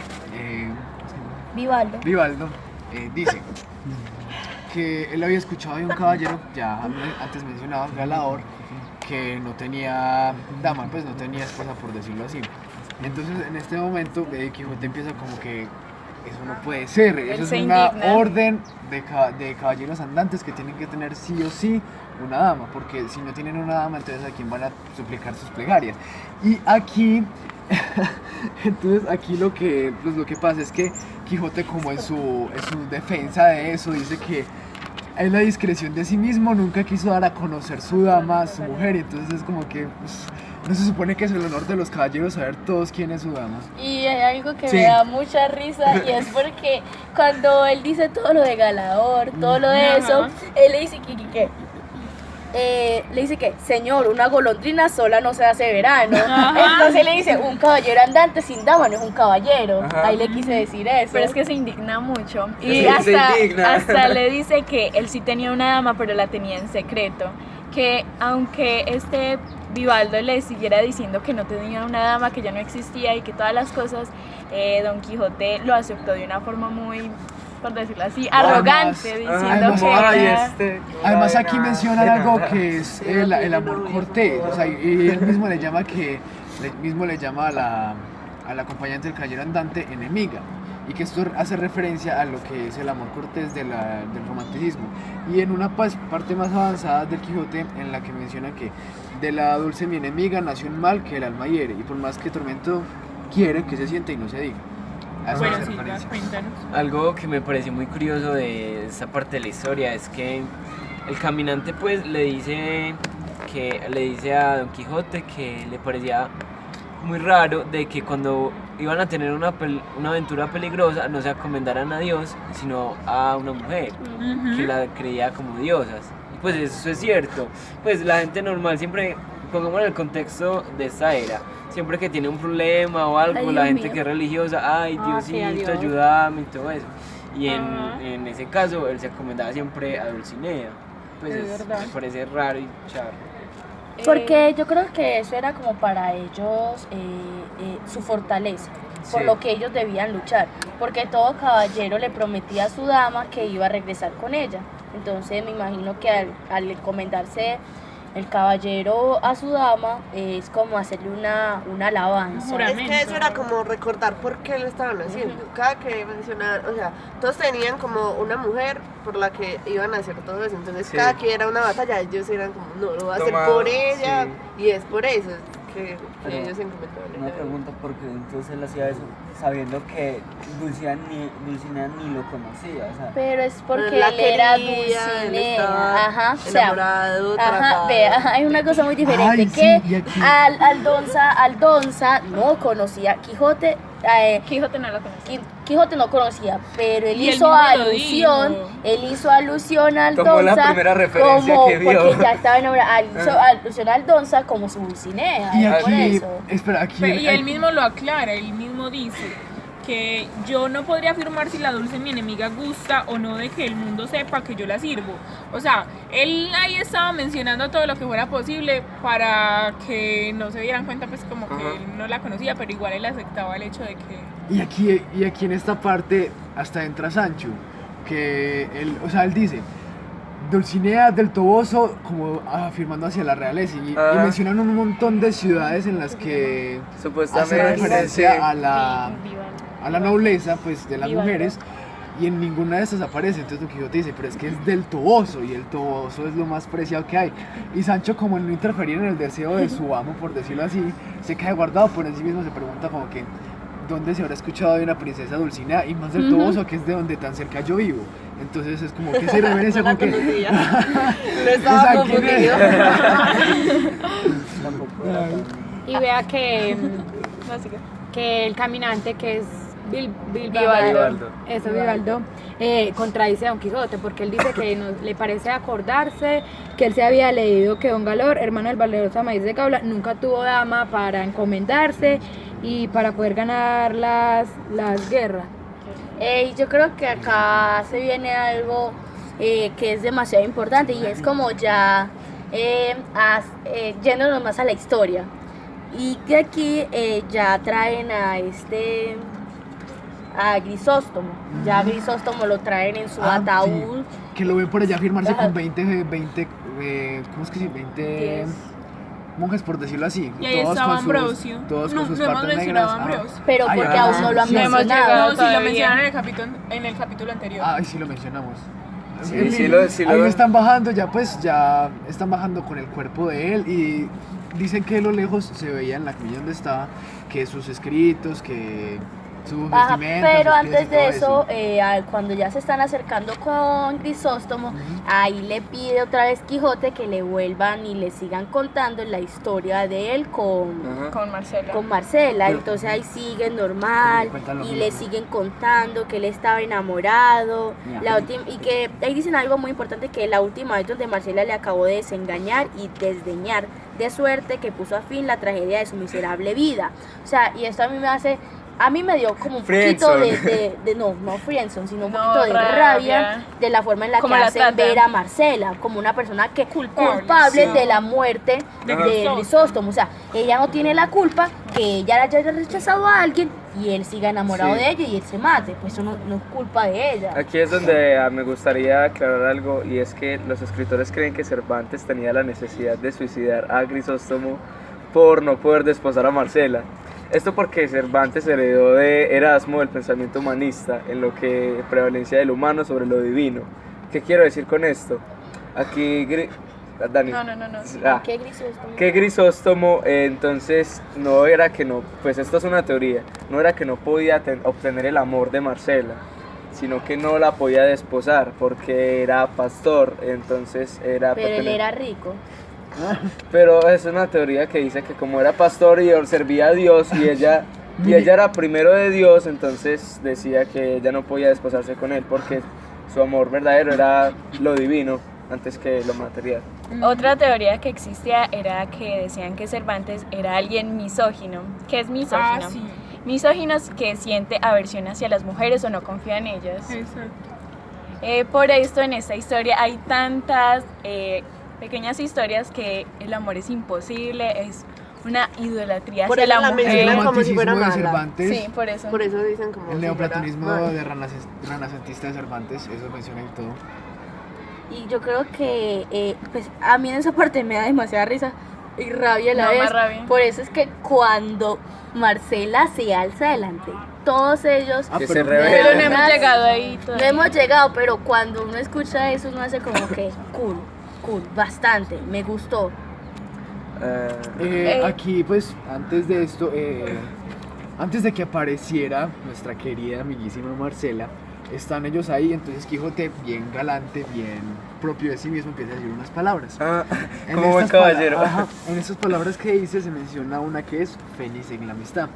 Vivaldo. Vivaldo, dice que él había escuchado de un caballero, ya antes mencionado, Galador, que no tenía dama, pues no tenía esposa, por decirlo así. Entonces en este momento Quijote empieza como que eso no puede ser, eso es se una indigna. orden de caballeros andantes que tienen que tener sí o sí una dama, porque si no tienen una dama, entonces a quién van a suplicar sus plegarias. Y aquí, entonces aquí lo que pasa es que Quijote, como en su defensa de eso, dice que en la discreción de sí mismo nunca quiso dar a conocer su dama, su mujer, y entonces es como que pues, no se supone que es el honor de los caballeros saber todos quién es su dama. Y hay algo que Sí. me da mucha risa, y es porque cuando él dice todo lo de Galador, todo lo de eso, él le dice que señor, una golondrina sola no se hace verano. Entonces le dice, un caballero andante sin dama no es un caballero. Ajá. Ahí le quise decir eso. Pero es que se indigna mucho. Sí, Y se indigna. hasta le dice que él sí tenía una dama, pero la tenía en secreto. Que aunque este Vivaldo le siguiera diciendo que no tenía una dama, que ya no existía y que todas las cosas, Don Quijote lo aceptó de una forma muy, por decirlo así, arrogante, diciendo además, que Ay, era- Además aquí mencionan algo que es el amor cortés, o sea, y él mismo le llama a la acompañante del caballero andante enemiga, y que esto hace referencia a lo que es el amor cortés del romanticismo. Y en una parte más avanzada del Quijote, en la que menciona que de la dulce mi enemiga nació un mal que el alma hiere, y por más que tormento quiere, que se siente y no se diga. A eso Bueno, hace sí, ya, referencia. cuéntanos. Algo que me pareció muy curioso de esta parte de la historia es que el caminante pues le dice a Don Quijote que le parecía muy raro de que cuando iban a tener una aventura peligrosa no se encomendaran a Dios, sino a una mujer que la creía como diosas. Y pues eso es cierto, pues la gente normal siempre, pongamos en el contexto de esta era, siempre que tiene un problema o algo, Ay, la Dios gente mío. que es religiosa, ay Sí, Diosito, adiós. ayúdame y todo eso. Y Ajá. en ese caso él se encomendaba siempre a Dulcinea. Pues Es verdad. me parece raro y charro. Porque yo creo que eso era como para ellos su fortaleza, por Sí. lo que ellos debían luchar, porque todo caballero le prometía a su dama que iba a regresar con ella. Entonces me imagino que al encomendarse El caballero a su dama es como hacerle una alabanza. Juramento. Es que eso era como recordar por qué lo estaban haciendo. Cada que mencionaban, o sea, todos tenían como una mujer por la que iban a hacer todo eso. Entonces, Sí. cada que era una batalla, ellos eran como, no, lo va a hacer Tomado, por ella. sí. Y es por eso que Pero ellos encomendaban. Una pregunta, porque entonces él hacía eso sabiendo que Dulcinea ni lo conocía, o sea, Pero es porque La él era quería, él Dulcinea. estaba Ajá, o sea, enamorado, ajá, tratado. vea, hay una cosa muy diferente Ay, que sí, y aquí- Aldonza no conocía Quijote. Quijote no lo conocía. Quijote no conocía, pero él Y él hizo mismo lo alusión, dijo. él hizo alusión a Tomó la Aldonza primera referencia como que vio. porque ya estaba enamorada, hizo alusión a Aldonza como su Dulcinea, Y por aquí, eso. espera, aquí... Y él mismo lo aclara, él mismo dice que yo no podría afirmar si la dulce mi enemiga gusta o no de que el mundo sepa que yo la sirvo. O sea, él ahí estaba mencionando todo lo que fuera posible para que no se dieran cuenta pues como que Ajá. él no la conocía, pero igual él aceptaba el hecho de que... Y aquí en esta parte hasta entra Sancho, que él, o sea, él dice Dulcinea del Toboso como afirmando hacia la realeza y Ajá. mencionan un montón de ciudades en las que hace Supuestamente. referencia a la nobleza pues de las Viva. mujeres y en ninguna de estas aparece. Entonces Don Quijote dice, pero es que es del Toboso y el Toboso es lo más preciado que hay. Y Sancho, como no interferir en el deseo de su amo, por decirlo así, se queda guardado, por en sí mismo se pregunta como que ¿dónde se habrá escuchado de una princesa Dulcinea? Y más del Toboso, que es de donde tan cerca yo vivo. Entonces es como que esa reverencia No la con que... conocía. No estaba O sea, ¿quién confundido. tampoco era tan... Y vea que, No, sigue. que el caminante, que es Vivaldo. Eso, Vivaldo, contradice a Don Quijote, porque él dice que le parece acordarse que él se había leído que Don Galor, hermano del valeroso Amadís de Gaula, nunca tuvo dama para encomendarse y para poder ganar las guerras. Yo creo que acá se viene algo que es demasiado importante y es como ya yéndonos más a la historia. Y que aquí ya traen a Grisóstomo. Ya a Grisóstomo lo traen en su ataúd. Que lo ven por allá firmarse Ajá. con 20 ¿cómo es que sí? 20 Diez. monjes, por decirlo así. Y ahí estaba Ambrosio. Todos no, con sus no hemos partes mencionado negras. a Ambrosio. Pero Ay, porque ah, aún no lo han sí. No hemos mencionado. llegado. No, sí lo todavía. mencionaron en el capítulo anterior. Ay, sí lo mencionamos. Sí, En sí fin, lo- sí ahí lo- están bajando, ya están bajando con el cuerpo de él y dicen que de lo lejos se veía en la camilla donde estaba que sus escritos, que su Ajá, vestimenta, pero sus pies y antes de todo eso, cuando ya se están acercando con Grisóstomo, ahí le pide otra vez Quijote que le vuelvan y le sigan contando la historia de él Ajá. Con Marcela. con Marcela. Pero- Entonces ahí siguen normal le cuentan lo y le mismo. siguen contando que él estaba enamorado. Ya. Y que ahí dicen algo muy importante, que la última vez donde Marcela le acabó de desengañar y desdeñar, de suerte que puso a fin la tragedia de su miserable vida. O sea, y esto a mí me dio como un poquito Friendzone. no friendzone, sino un No, poquito de rabia rabia. de la forma en la que Como la hacen tratan. ver a Marcela como una persona que culpable sí. de la muerte De de Grisóstomo. Grisóstomo. O sea, ella no tiene la culpa que ella haya rechazado a alguien y él siga enamorado Sí. de ella y él se mate. Pues eso no es culpa de ella. Aquí es donde me gustaría aclarar algo, y es que los escritores creen que Cervantes tenía la necesidad de suicidar a Grisóstomo por no poder desposar a Marcela. Esto porque Cervantes heredó de Erasmo el pensamiento humanista, en lo que prevalencia del humano sobre lo divino. ¿Qué quiero decir con esto? Aquí, Dani. No. Ah, ¿Qué Grisóstomo? que Grisóstomo entonces no era que no, pues esto es una teoría, no era que no podía obtener el amor de Marcela, sino que no la podía desposar porque era pastor, entonces era... Pero él era rico. Pero es una teoría que dice que como era pastor y servía a Dios y ella era primero de Dios, entonces decía que ella no podía desposarse con él porque su amor verdadero era lo divino antes que lo material. Otra teoría que existía era que decían que Cervantes era alguien misógino. ¿Qué es misógino? Ah, sí. Misógino es que siente aversión hacia las mujeres o no confía en ellas. Exacto. Por esto en esta historia hay tantas pequeñas historias que el amor es imposible, es una idolatría Por hacia eso la la mujer. El mencionan como si fuera romanticismo de mala. Cervantes, Sí, por eso. Por eso dicen como el si neoplatonismo fuera mala. de renacentista de Cervantes, eso menciona y todo. Y yo creo que pues a mí en esa parte me da demasiada risa y rabia a la No, vez. más rabia. Por eso es que cuando Marcela se alza adelante, todos ellos Que pero- se Pero revela. no hemos llegado ahí no todavía. hemos llegado, pero cuando uno escucha eso uno hace como que cool, bastante, me gustó. Aquí, pues, antes de esto, antes de que apareciera nuestra querida amiguísima Marcela, están ellos ahí, entonces Quijote, bien galante, bien propio de sí mismo, empieza a decir unas palabras. Como buen estas caballero. En estas palabras que dice se menciona una que es Fénix en la amistad.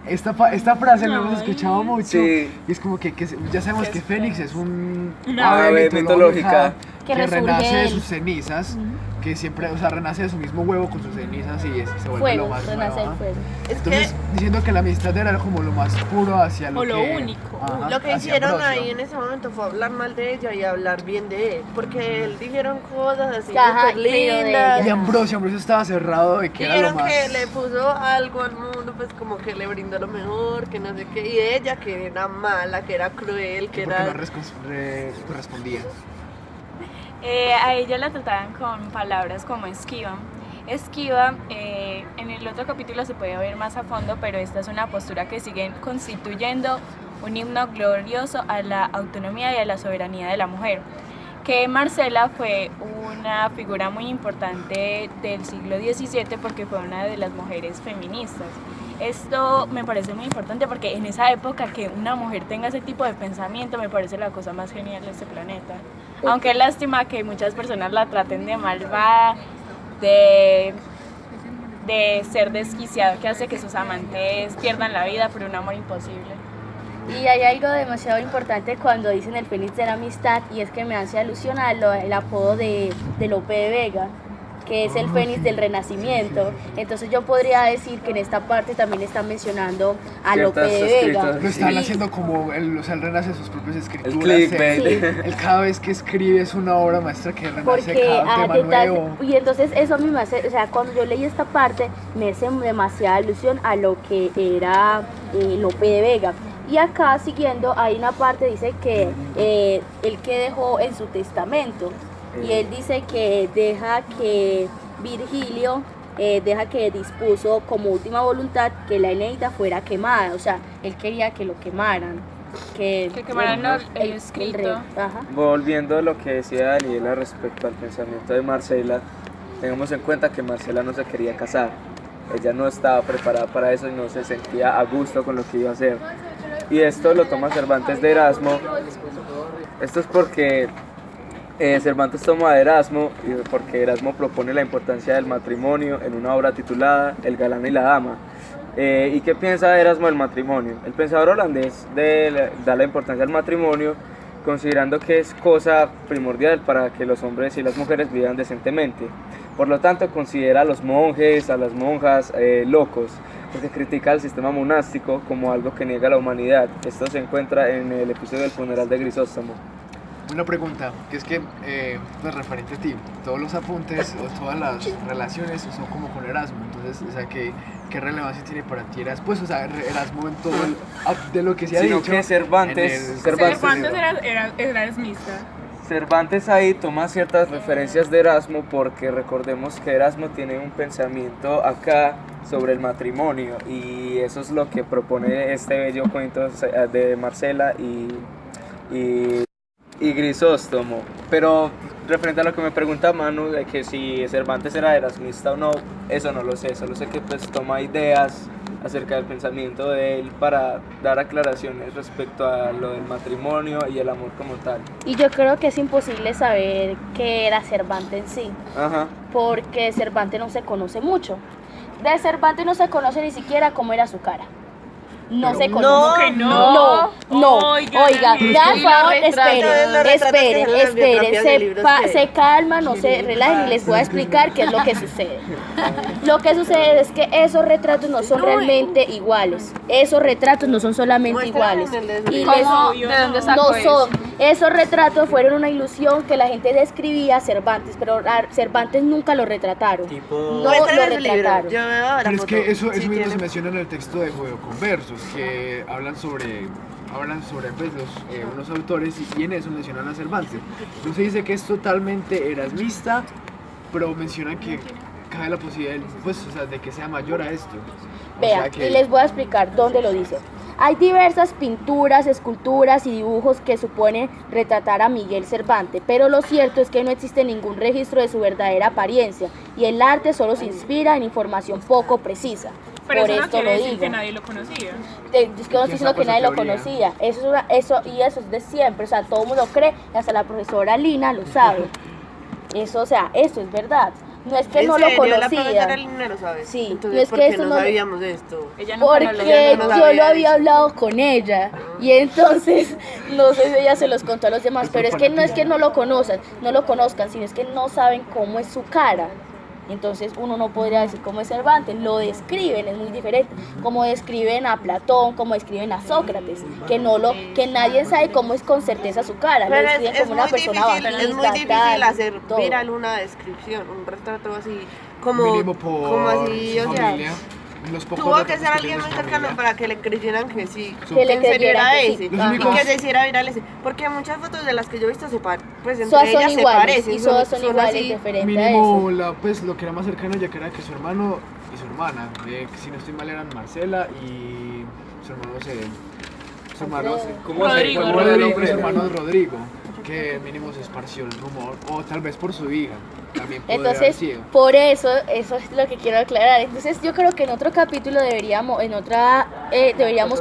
Esta frase la hemos escuchado mucho Sí. y es como que ya sabemos que Fénix es un Una ave mitológica que que resurge renace de él. sus cenizas, que siempre, o sea, renace de su mismo huevo con sus cenizas y se vuelve lo Fuego, más renace nuevo, el ajá. fuego. Es Entonces, diciendo que la amistad era como lo más puro hacia lo O lo que... único. ajá, lo que hacia hicieron Ambrosio. ahí en ese momento fue hablar mal de ella y hablar bien de él, porque él dijeron cosas así Ajá, súper pero de lindas. Y Ambrosio estaba cerrado de que era lo Dijeron más... que le puso algo al mundo, pues como que le brindó lo mejor, que no sé qué, y ella que era mala, que era cruel, que porque era... no respondía. A ella la trataban con palabras como esquiva. Esquiva, en el otro capítulo se puede ver más a fondo, pero esta es una postura que sigue constituyendo un himno glorioso a la autonomía y a la soberanía de la mujer. Que Marcela fue una figura muy importante del siglo XVII porque fue una de las mujeres feministas. Esto me parece muy importante porque en esa época que una mujer tenga ese tipo de pensamiento me parece la cosa más genial de este planeta. Aunque es lástima que muchas personas la traten de malvada, de ser desquiciada, que hace que sus amantes pierdan la vida por un amor imposible. Y hay algo demasiado importante cuando dicen el Fénix de la amistad, y es que me hace alusión al apodo de Lope de Vega, que es el Fénix del Renacimiento. Entonces yo podría decir que en esta parte también están mencionando a Lope de Ciertas Vega. escritas. Lo están Y- haciendo como, o sea, él renace de sus propias escrituras. El clickbait. Él cada vez que escribe es una obra maestra que renace Porque cada tema detrás- nuevo. y entonces eso a mí me hace, o sea, cuando yo leí esta parte me hace demasiada alusión a lo que era Lope de Vega. Y acá siguiendo hay una parte dice que él que dejó en su testamento y él dice que deja que Virgilio deja que dispuso como última voluntad que la Eneida fuera quemada, o sea, él quería que lo quemaran. Que quemaran el escrito. rey, ajá. Volviendo a lo que decía Daniela respecto al pensamiento de Marcela, tengamos en cuenta que Marcela no se quería casar. Ella no estaba preparada para eso y no se sentía a gusto con lo que iba a hacer. Y esto lo toma Cervantes de Erasmo. Esto es porque Cervantes toma de Erasmo y porque Erasmo propone la importancia del matrimonio en una obra titulada El galán y la dama. ¿Y qué piensa Erasmo del matrimonio? El pensador holandés da la importancia al matrimonio considerando que es cosa primordial para que los hombres y las mujeres vivan decentemente. Por lo tanto, considera a los monjes, a las monjas locos, porque critica el sistema monástico como algo que niega la humanidad. Esto se encuentra en el episodio del funeral de Grisóstomo. Una pregunta, que es que, pues referente a ti, todos los apuntes o todas las relaciones son como con Erasmo, entonces, o sea, ¿qué relevancia tiene para ti Erasmo? Pues, o sea, Erasmo en todo de lo que se ha Sino dicho. que Cervantes, en el- Cervantes era erasmista. Cervantes ahí toma ciertas referencias de Erasmo porque recordemos que Erasmo tiene un pensamiento acá sobre el matrimonio y eso es lo que propone este bello cuento de Marcela y Grisóstomo. Pero referente a lo que me pregunta Manu de que si Cervantes era erasmista o no, eso no lo sé, solo sé que pues toma ideas acerca del pensamiento de él para dar aclaraciones respecto a lo del matrimonio y el amor como tal. Y yo creo que es imposible saber qué era Cervantes en sí, Ajá. porque Cervantes no se conoce mucho. De Cervantes no se conoce ni siquiera cómo era su cara. No Pero se no, conoce. que no. No. Oiga, Oiga, Daniel, ya, y por favor, los retratos esperen, de las biografías de libros se calman, no se relajen y les voy a explicar qué es lo que sucede. Lo que sucede es que esos retratos no son realmente iguales. Esos retratos no son solamente Muéstrame iguales. en el de- Y ¿Cómo? ¿De dónde sacó no son. eso? Esos retratos fueron una ilusión que la gente describía a Cervantes, pero a Cervantes nunca lo retrataron. Tipo, No Muéstrame lo ese libro. retrataron. Yo veo la Pero es foto. que eso Sí mismo tiene. se menciona en el texto de Juego Conversos, que hablan sobre pues, unos autores y en eso mencionan a Cervantes. No se dice que es totalmente erasmista, pero mencionan que cabe la posibilidad pues, o sea, de que sea mayor a esto. O Vean, sea que- y les voy a explicar dónde lo dice. Hay diversas pinturas, esculturas y dibujos que suponen retratar a Miguel Cervantes, pero lo cierto es que no existe ningún registro de su verdadera apariencia y el arte solo se inspira en información poco precisa. Pero Por eso no esto lo quiere decir digo. que nadie lo conocía. Es que no estoy diciendo que nadie lo teoría. conocía. Eso es de siempre. O sea, todo el mundo cree, y hasta la profesora Lina lo sabe. Eso, o sea, esto es verdad. No es que ¿En no lo serio? ¿La conocía. profesora Lina lo sabe? Sí, Entonces, no es ¿por que qué esto no no lo- sabíamos de esto? Ella nunca nos lo Porque no lo yo lo había había dicho. hablado con ella y entonces no sé si ella se los contó a los demás, pero es que no es que no lo conozcan, sino es que no saben cómo es su cara. Entonces uno no podría decir cómo es Cervantes, lo describen, es muy diferente, como describen a Platón, como describen a Sócrates, que nadie sabe cómo es con certeza su cara, lo Pero describen es como una muy persona difícil, bajita, es muy difícil tal, hacer todo. viral una descripción, un retrato así, como, mínimo por como así, su o sea, familia. Los pocos tuvo que retratos ser alguien tiene muy su cercano familia. para que le creyeran que sí, Su- Que le en serio creyeran era que ese, sí. Los Ajá. únicos- y que se hiciera viral ese, porque muchas fotos de las que yo he visto pues entre Todas son ellas se iguales parecen, y todas son iguales así. diferentes a eso. Mínimo, pues lo que era más cercano ya que era que su hermano y su hermana, si no estoy mal eran Marcela y su hermano ¿Cómo se Rodrigo, llama el Rodrigo, nombre? y su hermano Rodrigo, que mínimo se esparció el rumor, o tal vez por su hija, también puede haber Entonces, sido. por eso es lo que quiero aclarar. Entonces, yo creo que en otro capítulo deberíamos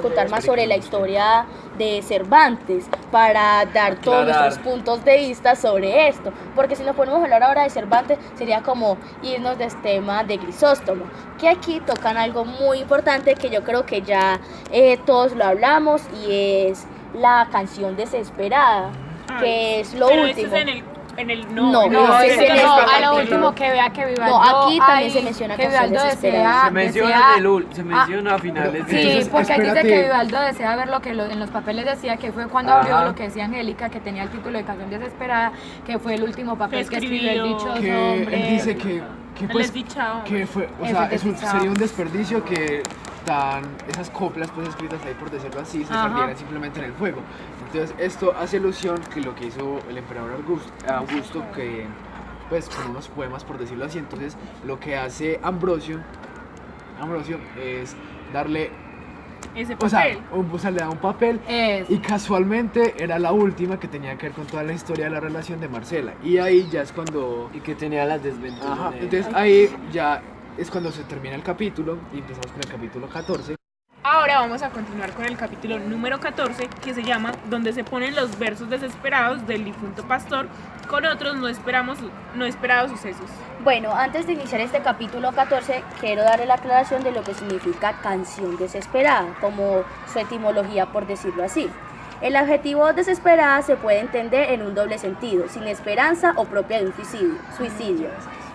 contar más sobre la historia de Cervantes para dar todos Aclarar. nuestros puntos de vista sobre esto. Porque si nos ponemos a hablar ahora de Cervantes, sería como irnos del tema de Grisóstomo. Que aquí tocan algo muy importante que yo creo que ya todos lo hablamos y es la canción desesperada, que es lo Pero último. esto es en el No, no, no, ese ese es no, el a capítulo. lo último que vea que Vivaldo. aquí también ay, se menciona que canción Vivaldo desesperada. Se menciona, se menciona a finales de... Sí, Entonces, porque aquí dice espérate. que Vivaldo desea ver lo que en los papeles decía, que fue cuando Ajá. abrió lo que decía Angélica, que tenía el título de Canción Desesperada, que fue el último papel que escribió el escribió. dichoso Que hombre. él dice que El pues, desdichado. que fue, o Ese sea, desdichado. sería un desperdicio que esas coplas pues escritas ahí por decirlo así se Ajá. perdieran simplemente en el fuego. Entonces esto hace alusión que lo que hizo el emperador Augusto que pues con unos poemas por decirlo así, entonces lo que hace Ambrosio es darle, Ese o sea, papel. le da un papel Es. y casualmente era la última que tenía que ver con toda la historia de la relación de Marcela y ahí ya es cuando Y que tenía las desventuras. Ajá, de- entonces ahí ya es cuando se termina el capítulo y empezamos con el capítulo 14. Ahora vamos a continuar con el capítulo número 14, que se llama Donde se ponen los versos desesperados del difunto pastor con otros no esperados sucesos. Bueno, antes de iniciar este capítulo 14, quiero darle la aclaración de lo que significa canción desesperada, como su etimología, por decirlo así. El adjetivo desesperada se puede entender en un doble sentido, sin esperanza o propia de un suicidio,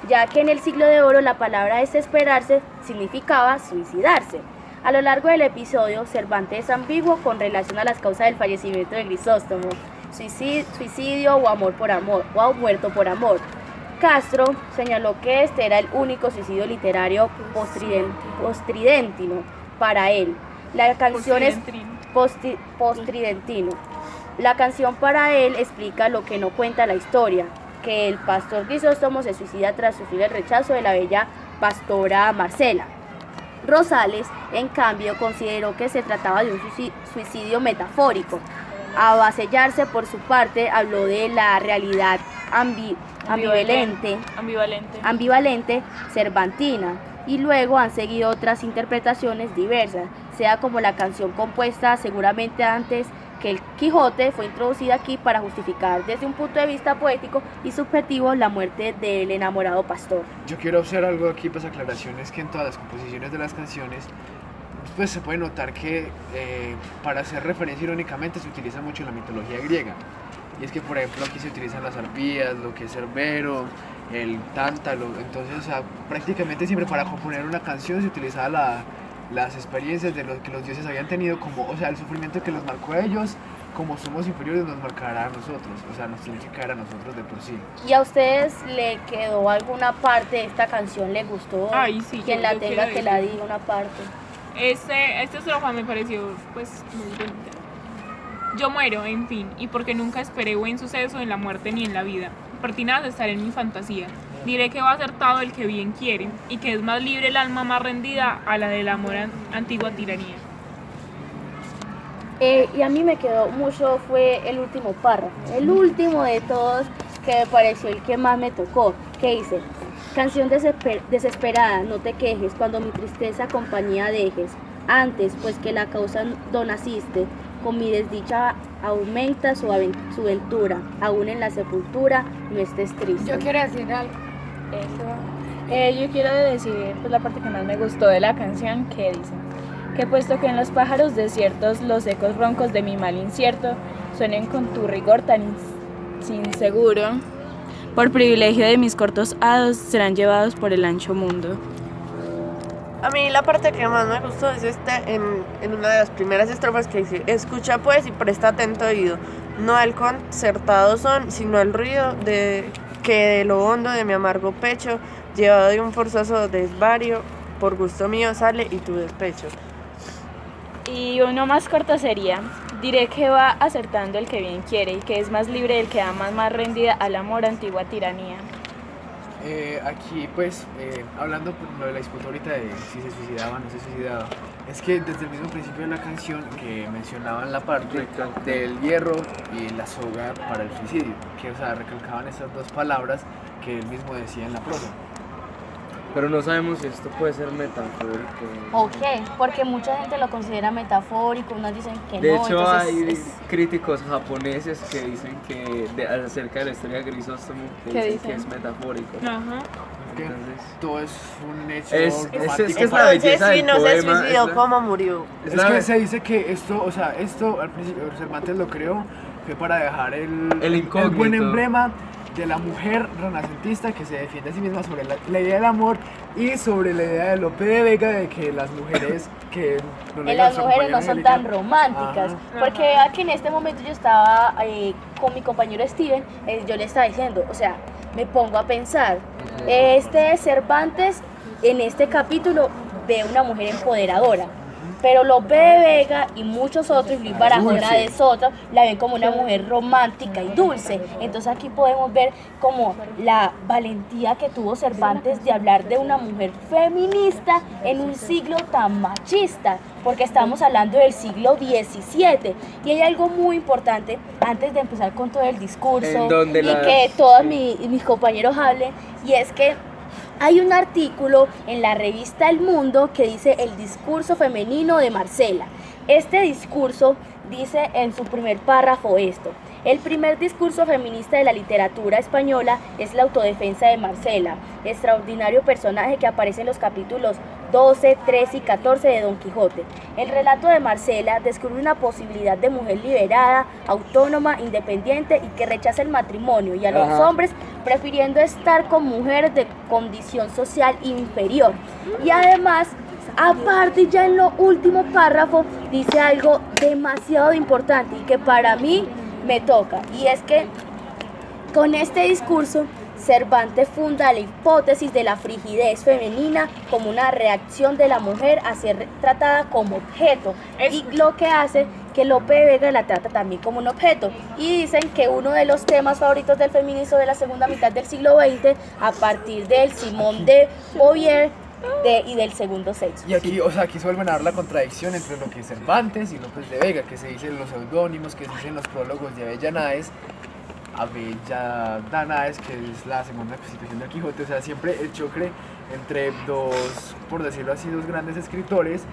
ya que en el siglo de oro la palabra desesperarse significaba suicidarse. A lo largo del episodio, Cervantes es ambiguo con relación a las causas del fallecimiento de Grisóstomo, suicidio o amor por amor, o muerto por amor. Castro señaló que este era el único suicidio literario postridentino para él. La canción es postridentino. La canción para él explica lo que no cuenta la historia, que el pastor Grisóstomo se suicida tras sufrir el rechazo de la bella pastora Marcela. Rosales, en cambio, consideró que se trataba de un suicidio metafórico. Abasellarse, por su parte, habló de la realidad ambivalente cervantina, y luego han seguido otras interpretaciones diversas, sea como la canción compuesta seguramente antes que el Quijote fue introducida aquí para justificar desde un punto de vista poético y subjetivo la muerte del enamorado pastor. Yo quiero hacer algo aquí, pues aclaraciones que en todas las composiciones de las canciones pues se puede notar que para hacer referencia irónicamente se utiliza mucho la mitología griega. Y es que por ejemplo aquí se utilizan las arpías, lo que es Cerbero, el tántalo, entonces o sea, prácticamente siempre para componer una canción se utilizaba las experiencias de lo que los dioses habían tenido, como, o sea, el sufrimiento que los marcó a ellos, como somos inferiores nos marcará a nosotros, o sea, nos tiene que caer a nosotros de por sí. ¿Y a ustedes le quedó alguna parte de esta canción? ¿Le gustó? Ay, sí, Quien yo- la yo tenga quiero que la decir. diga una parte. Esta estrofa me pareció pues muy bonita. Yo muero, en fin, y porque nunca esperé buen suceso en la muerte ni en la vida. Pertinaz estaré en mi fantasía. Diré que va acertado el que bien quiere, y que es más libre el alma más rendida a la del amor antigua tiranía. Y a mí me quedó mucho, fue el último párrafo, el último de todos, que me pareció el que más me tocó, que dice: canción desesperada, no te quejes, cuando mi tristeza compañía dejes, antes pues que la causa do naciste, con mi desdicha aumenta su ventura, aún en la sepultura no estés triste. Yo quiero decir algo. Yo quiero decir pues, la parte que más me gustó de la canción, que dice que puesto que en los pájaros desiertos los ecos roncos de mi mal incierto suenen con tu rigor tan inseguro, por privilegio de mis cortos hados serán llevados por el ancho mundo. A mí la parte que más me gustó es en una de las primeras estrofas que dice: escucha pues y presta atento oído, no al concertado son, sino al ruido que de lo hondo de mi amargo pecho, llevado de un forzoso desvario, por gusto mío sale y tu despecho. Y uno más corto sería: diré que va acertando el que bien quiere y que es más libre el que ama más rendida al amor antigua tiranía. Aquí pues hablando por lo de la disputa ahorita de si se suicidaba o no se suicidaba, es que desde el mismo principio de la canción que mencionaban la parte del hierro y la soga para el suicidio, que o sea recalcaban esas dos palabras que él mismo decía en la prosa. Pero no sabemos si esto puede ser metafórico. Ok, porque mucha gente lo considera metafórico, unos dicen que De no, hecho, entonces hay es- críticos japoneses que dicen que acerca de la historia de Grisóstomo, que ¿Qué dicen dicen? que es metafórico. Ajá. Que Entonces, todo es un hecho Es romántico. que es la belleza Entonces, si del no se poema, suicidó, es la- ¿cómo murió? Es la- que se dice que esto, o sea, esto al principio Cervantes lo creó, fue para dejar el incógnito. buen emblema de la mujer renacentista que se defiende a sí misma sobre la idea del amor y sobre la idea de Lope de Vega de que las mujeres que no le las digan su mujeres no compañera son tan angélica. románticas, Ajá. porque aquí en este momento yo estaba con mi compañero Steven, yo le estaba diciendo, o sea, me pongo a pensar, Cervantes en este capítulo ve una mujer empoderadora, pero Lope de Vega y muchos otros, Luis Barahona Dulce. de Soto, la ven como una mujer romántica y dulce. Entonces aquí podemos ver como la valentía que tuvo Cervantes de hablar de una mujer feminista en un siglo tan machista, porque estamos hablando del siglo XVII. Y hay algo muy importante antes de empezar con todo el discurso En donde y las- que todos sí. mis compañeros hablen, y es que hay un artículo en la revista El Mundo que dice el discurso femenino de Marcela. Este discurso dice en su primer párrafo esto: el primer discurso feminista de la literatura española es la autodefensa de Marcela, extraordinario personaje que aparece en los capítulos 12, 13 y 14 de Don Quijote. El relato de Marcela descubre una posibilidad de mujer liberada, autónoma, independiente y que rechaza el matrimonio y a los Ajá. hombres, prefiriendo estar con mujeres de condición social inferior. Y además, aparte, ya en lo último párrafo dice algo demasiado importante y que para mí me toca, y es que con este discurso Cervantes funda la hipótesis de la frigidez femenina como una reacción de la mujer a ser tratada como objeto, y lo que hace que Lope de Vega la trata también como un objeto. Y dicen que uno de los temas favoritos del feminismo de la segunda mitad del siglo XX, a partir del Simón de Beauvoir y del segundo sexo. Y aquí, o sea, aquí se vuelven a dar la contradicción entre lo que es Cervantes y López de Vega, que se dicen los seudónimos, que se dicen los prólogos de Avellanáez, que es la segunda constitución del Quijote. O sea, siempre el choque entre dos, por decirlo así, dos grandes escritores,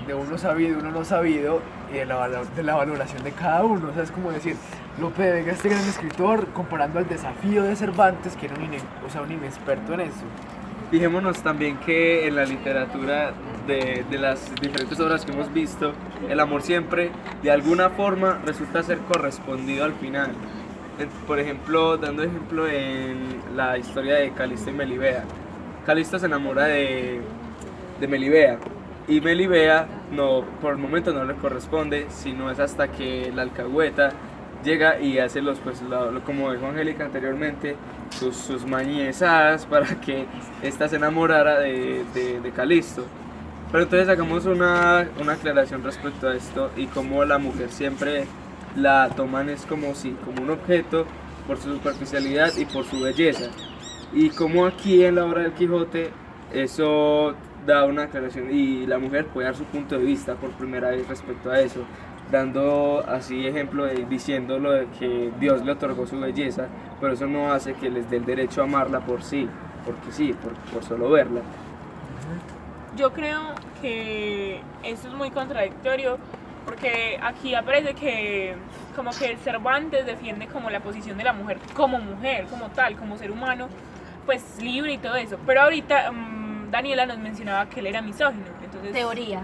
de uno sabido y uno no sabido, y de la valoración de cada uno. O sea, es como decir, Lope de Vega, este gran escritor, comparando al desafío de Cervantes, que era un inexperto en eso. Fijémonos también que en la literatura de las diferentes obras que hemos visto, el amor siempre de alguna forma resulta ser correspondido al final. Por ejemplo, dando ejemplo en la historia de Calisto y Melibea. Calisto se enamora de Melibea Y Melibea, no, por el momento no le corresponde, sino es hasta que la alcahueta llega y hace como dijo Angélica anteriormente, sus mañezadas para que ésta se enamorara de Calisto. Pero entonces hagamos una aclaración respecto a esto y cómo la mujer siempre la toman es como un objeto por su superficialidad y por su belleza. Y como aquí en la obra del Quijote eso da una aclaración y la mujer puede dar su punto de vista por primera vez respecto a eso, dando así ejemplo diciendo lo de que Dios le otorgó su belleza, pero eso no hace que les dé el derecho a amarla por solo verla. Yo creo que esto es muy contradictorio porque aquí aparece que como que Cervantes defiende como la posición de la mujer, como tal, como ser humano, pues libre y todo eso. Pero ahorita Daniela nos mencionaba que él era misógino, entonces... Teoría.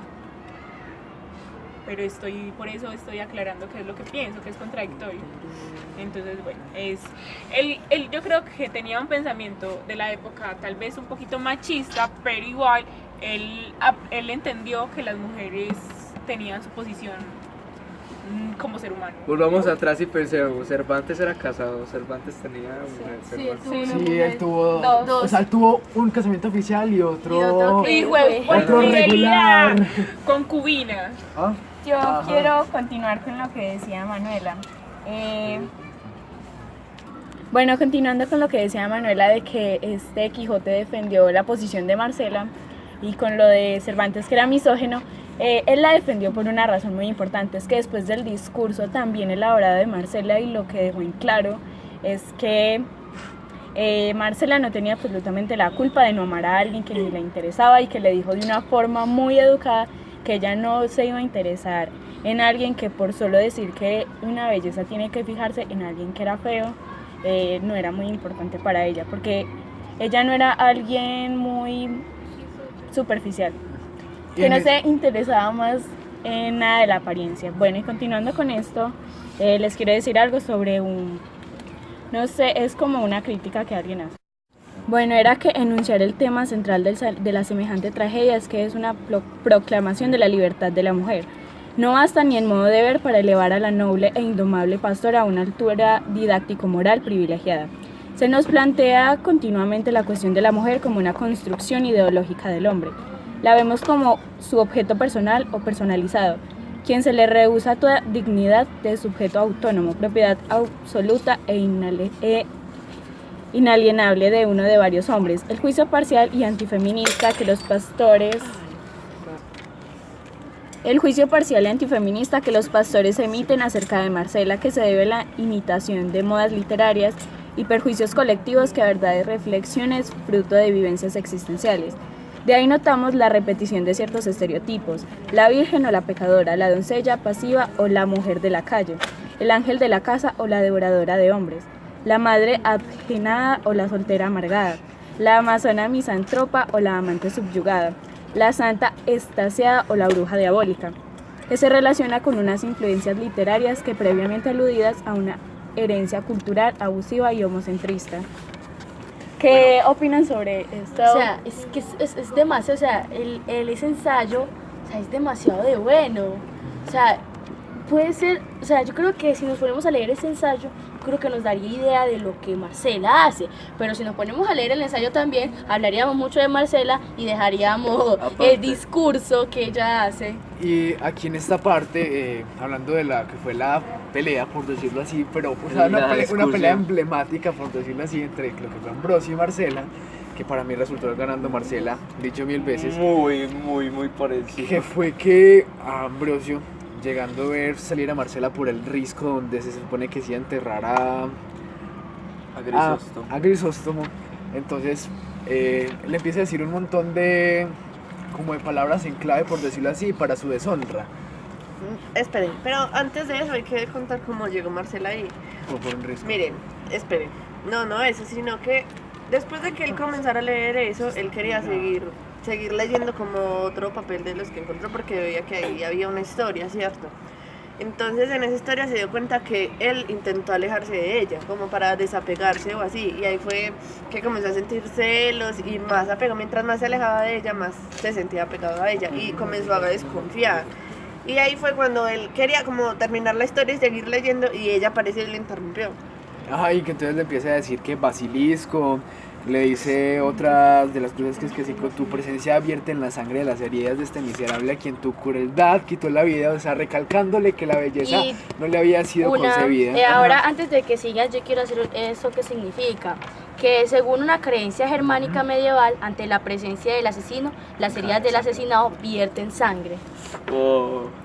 Pero por eso estoy aclarando qué es lo que pienso, que es contradictorio. Entonces, bueno, él yo creo que tenía un pensamiento de la época tal vez un poquito machista, pero igual él entendió que las mujeres tenían su posición como ser humano. Volvamos atrás y pensemos, Cervantes era casado, Cervantes tenía mujer. Sí, él tuvo dos. O sea, él tuvo un casamiento oficial y otro Otro regular. Concubina. ¿Ah? Yo Ajá. quiero continuar con lo que decía Manuela. Bueno, continuando con lo que decía Manuela de que este Quijote defendió la posición de Marcela y con lo de Cervantes que era misógino, él la defendió por una razón muy importante, es que después del discurso también elaborado de Marcela y lo que dejó en claro es que Marcela no tenía absolutamente la culpa de no amar a alguien que ni le interesaba y que le dijo de una forma muy educada que ella no se iba a interesar en alguien que por solo decir que una belleza tiene que fijarse en alguien que era feo, no era muy importante para ella, porque ella no era alguien muy superficial, que no se interesaba más en nada de la apariencia. Bueno, y continuando con esto, les quiero decir algo sobre no sé, es como una crítica que alguien hace. Bueno, era que enunciar el tema central de la semejante tragedia es que es una proclamación de la libertad de la mujer. No basta ni en modo de ver para elevar a la noble e indomable pastora a una altura didáctico-moral privilegiada. Se nos plantea continuamente la cuestión de la mujer como una construcción ideológica del hombre. La vemos como su objeto personal o personalizado, quien se le rehúsa toda dignidad de sujeto autónomo, propiedad absoluta e inalienable de uno de varios hombres. El juicio parcial y antifeminista que los pastores emiten acerca de Marcela, que se debe a la imitación de modas literarias y perjuicios colectivos que a verdades reflexiones fruto de vivencias existenciales. De ahí notamos la repetición de ciertos estereotipos: la virgen o la pecadora, la doncella pasiva o la mujer de la calle, el ángel de la casa o la devoradora de hombres, la madre abjenada o la soltera amargada, la amazona misantropa o la amante subyugada, la santa extasiada o la bruja diabólica, que se relaciona con unas influencias literarias que previamente aludidas a una herencia cultural abusiva y homocentrista. ¿Qué opinan sobre esto? O sea, es que es demasiado, o sea, ese ensayo, o sea, es demasiado de bueno. O sea, puede ser, o sea, yo creo que si nos ponemos a leer ese ensayo, creo que nos daría idea de lo que Marcela hace. Pero si nos ponemos a leer el ensayo también, hablaríamos mucho de Marcela y dejaríamos el discurso que ella hace. Y aquí en esta parte, hablando de la que fue la pelea, por decirlo así, pero o sea, una pelea emblemática, por decirlo así, entre lo que fue Ambrosio y Marcela, que para mí resultó ganando Marcela, dicho 1000 veces. Muy por encima. Que fue que a Ambrosio, llegando a ver salir a Marcela por el risco donde se supone que se iba a enterrar a Grisóstomo, entonces le empieza a decir un montón de palabras en clave, por decirlo así, para su deshonra. Esperen, pero antes de eso hay que contar cómo llegó Marcela ahí. Por un risco. Miren, esperen. No eso, sino que después de que él comenzara a leer eso, él quería seguir leyendo como otro papel de los que encontró porque veía que ahí había una historia, ¿cierto? Entonces en esa historia se dio cuenta que él intentó alejarse de ella, como para desapegarse o así, y ahí fue que comenzó a sentir celos y más apego, mientras más se alejaba de ella, más se sentía apegado a ella y comenzó a desconfiar. Y ahí fue cuando él quería como terminar la historia y seguir leyendo y ella apareció y le interrumpió. Ajá, y que entonces le empieza a decir que basilisco, le dice otras de las cosas que es que sí, con tu presencia vierte en la sangre de las heridas de este miserable a quien tu crueldad quitó la vida, o sea, recalcándole que la belleza Y no le había sido concebida. Ahora, antes de que sigas, yo quiero hacer eso que significa que según una creencia germánica medieval, ante la presencia del asesino, las heridas del asesinado vierten sangre.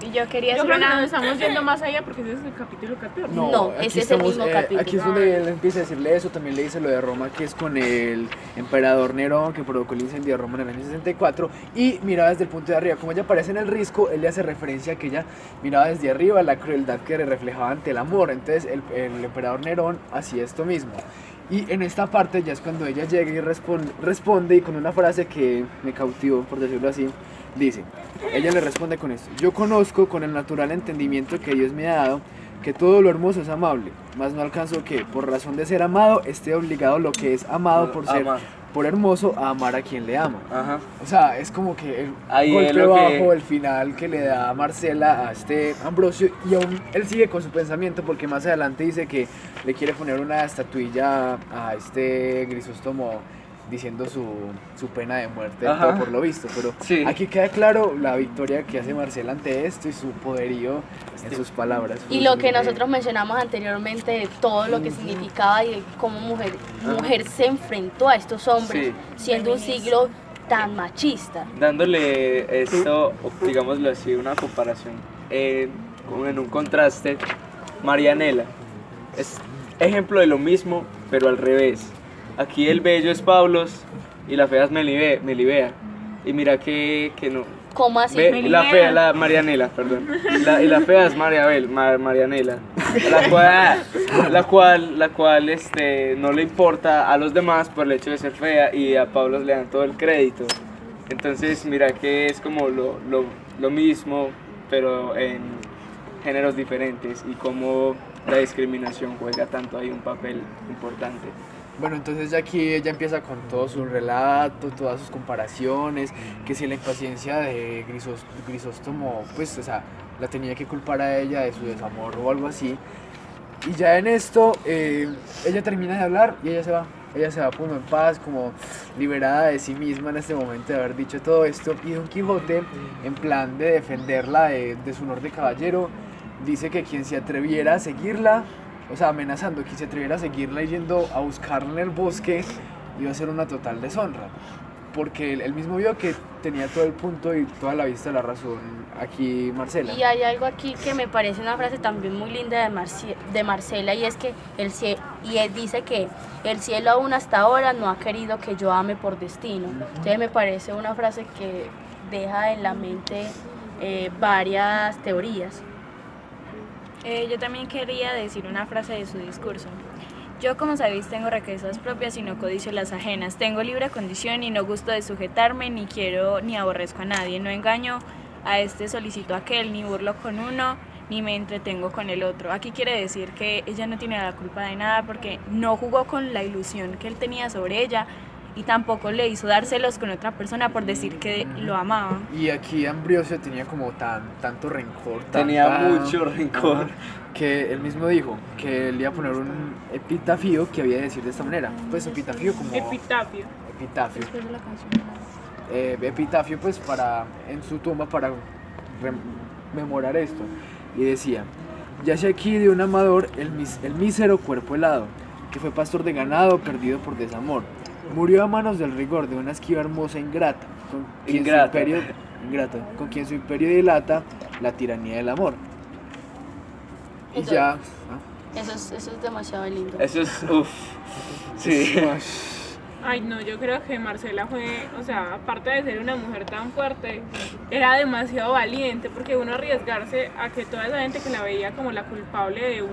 Y yo quería Yo hacer creo que nos una... estamos yendo más allá porque ese es el capítulo 14. No, aquí ese es el mismo capítulo. Aquí es donde él empieza a decirle eso, también le dice lo de Roma, que es con el emperador Nerón, que provocó el incendio de Roma en el año 64, y miraba desde el punto de arriba, como ella aparece en el risco, él le hace referencia a que ella miraba desde arriba la crueldad que le reflejaba ante el amor, entonces el emperador Nerón hacía esto mismo. Y en esta parte ya es cuando ella llega y responde y con una frase que me cautivó, por decirlo así, dice, ella le responde con esto: yo conozco con el natural entendimiento que Dios me ha dado que todo lo hermoso es amable, mas no alcanzo que, por razón de ser amado, esté obligado lo que es amado por ser por hermoso a amar a quien le ama. Ajá. O sea, es como que el Ahí es golpe lo que- bajo, el final que le da Marcela a este Ambrosio, y aún él sigue con su pensamiento porque más adelante dice que le quiere poner una estatuilla a este Grisóstomo diciendo su pena de muerte, Ajá. todo por lo visto, pero Sí. aquí queda claro la victoria que hace Marcela ante esto y su poderío en sus palabras. Y lo que nosotros mencionamos anteriormente, de todo lo que significaba y de cómo mujer se enfrentó a estos hombres, Sí. siendo un siglo tan machista. Dándole esto, o digámoslo así, una comparación, como en un contraste, Marianela es ejemplo de lo mismo, pero al revés. Aquí el bello es Pablos y la fea es Melibea. Y mira que no. ¿Cómo así? Ve, la fea, la Marianela, perdón. Y la fea es Marianela. La cual no le importa a los demás por el hecho de ser fea y a Pablo le dan todo el crédito. Entonces mira que es como lo mismo, pero en géneros diferentes y como la discriminación juega tanto ahí un papel importante. Bueno, entonces ya aquí ella empieza con todo su relato, todas sus comparaciones, que si la impaciencia de Grisóstomo, pues, o sea, la tenía que culpar a ella de su desamor o algo así. Y ya en esto, ella termina de hablar y ella se va. Ella se va como en paz, como liberada de sí misma en este momento de haber dicho todo esto. Y Don Quijote, en plan de defenderla de su honor de caballero, dice que quien se atreviera a seguirla, o sea, amenazando, quien se atreviera a seguirla yendo a buscarla en el bosque, iba a ser una total deshonra. Porque él mismo vio que tenía todo el punto y toda la vista de la razón aquí Marcela. Y hay algo aquí que me parece una frase también muy linda de Marcela, y es que él dice que el cielo aún hasta ahora no ha querido que yo ame por destino. Entonces me parece una frase que deja en la mente varias teorías. Yo también quería decir una frase de su discurso. Yo, como sabéis, tengo riquezas propias y no codicio las ajenas. Tengo libre condición y no gusto de sujetarme, ni quiero ni aborrezco a nadie. No engaño a este, solicito a aquel, ni burlo con uno, ni me entretengo con el otro. Aquí quiere decir que ella no tiene la culpa de nada porque no jugó con la ilusión que él tenía sobre ella y tampoco le hizo dar celos con otra persona por decir que lo amaba. Y aquí Ambrosio tenía como tanto rencor. Tenía tanta- mucho rencor. Que él mismo dijo que él iba a poner un epitafio que había de decir de esta manera. Pues epitafio como... Epitafio. Epitafio. Epitafio pues para en su tumba para rememorar esto. Y decía: yace aquí de un amador el mísero cuerpo helado, que fue pastor de ganado perdido por desamor. Murió a manos del rigor de una esquiva hermosa ingrata, con quien con quien su imperio dilata la tiranía del amor. Y Eso- ya... Eso es demasiado lindo. Eso es, uff, sí. Ay, no, yo creo que Marcela fue, o sea, aparte de ser una mujer tan fuerte, era demasiado valiente, porque uno arriesgarse a que toda esa gente que la veía como la culpable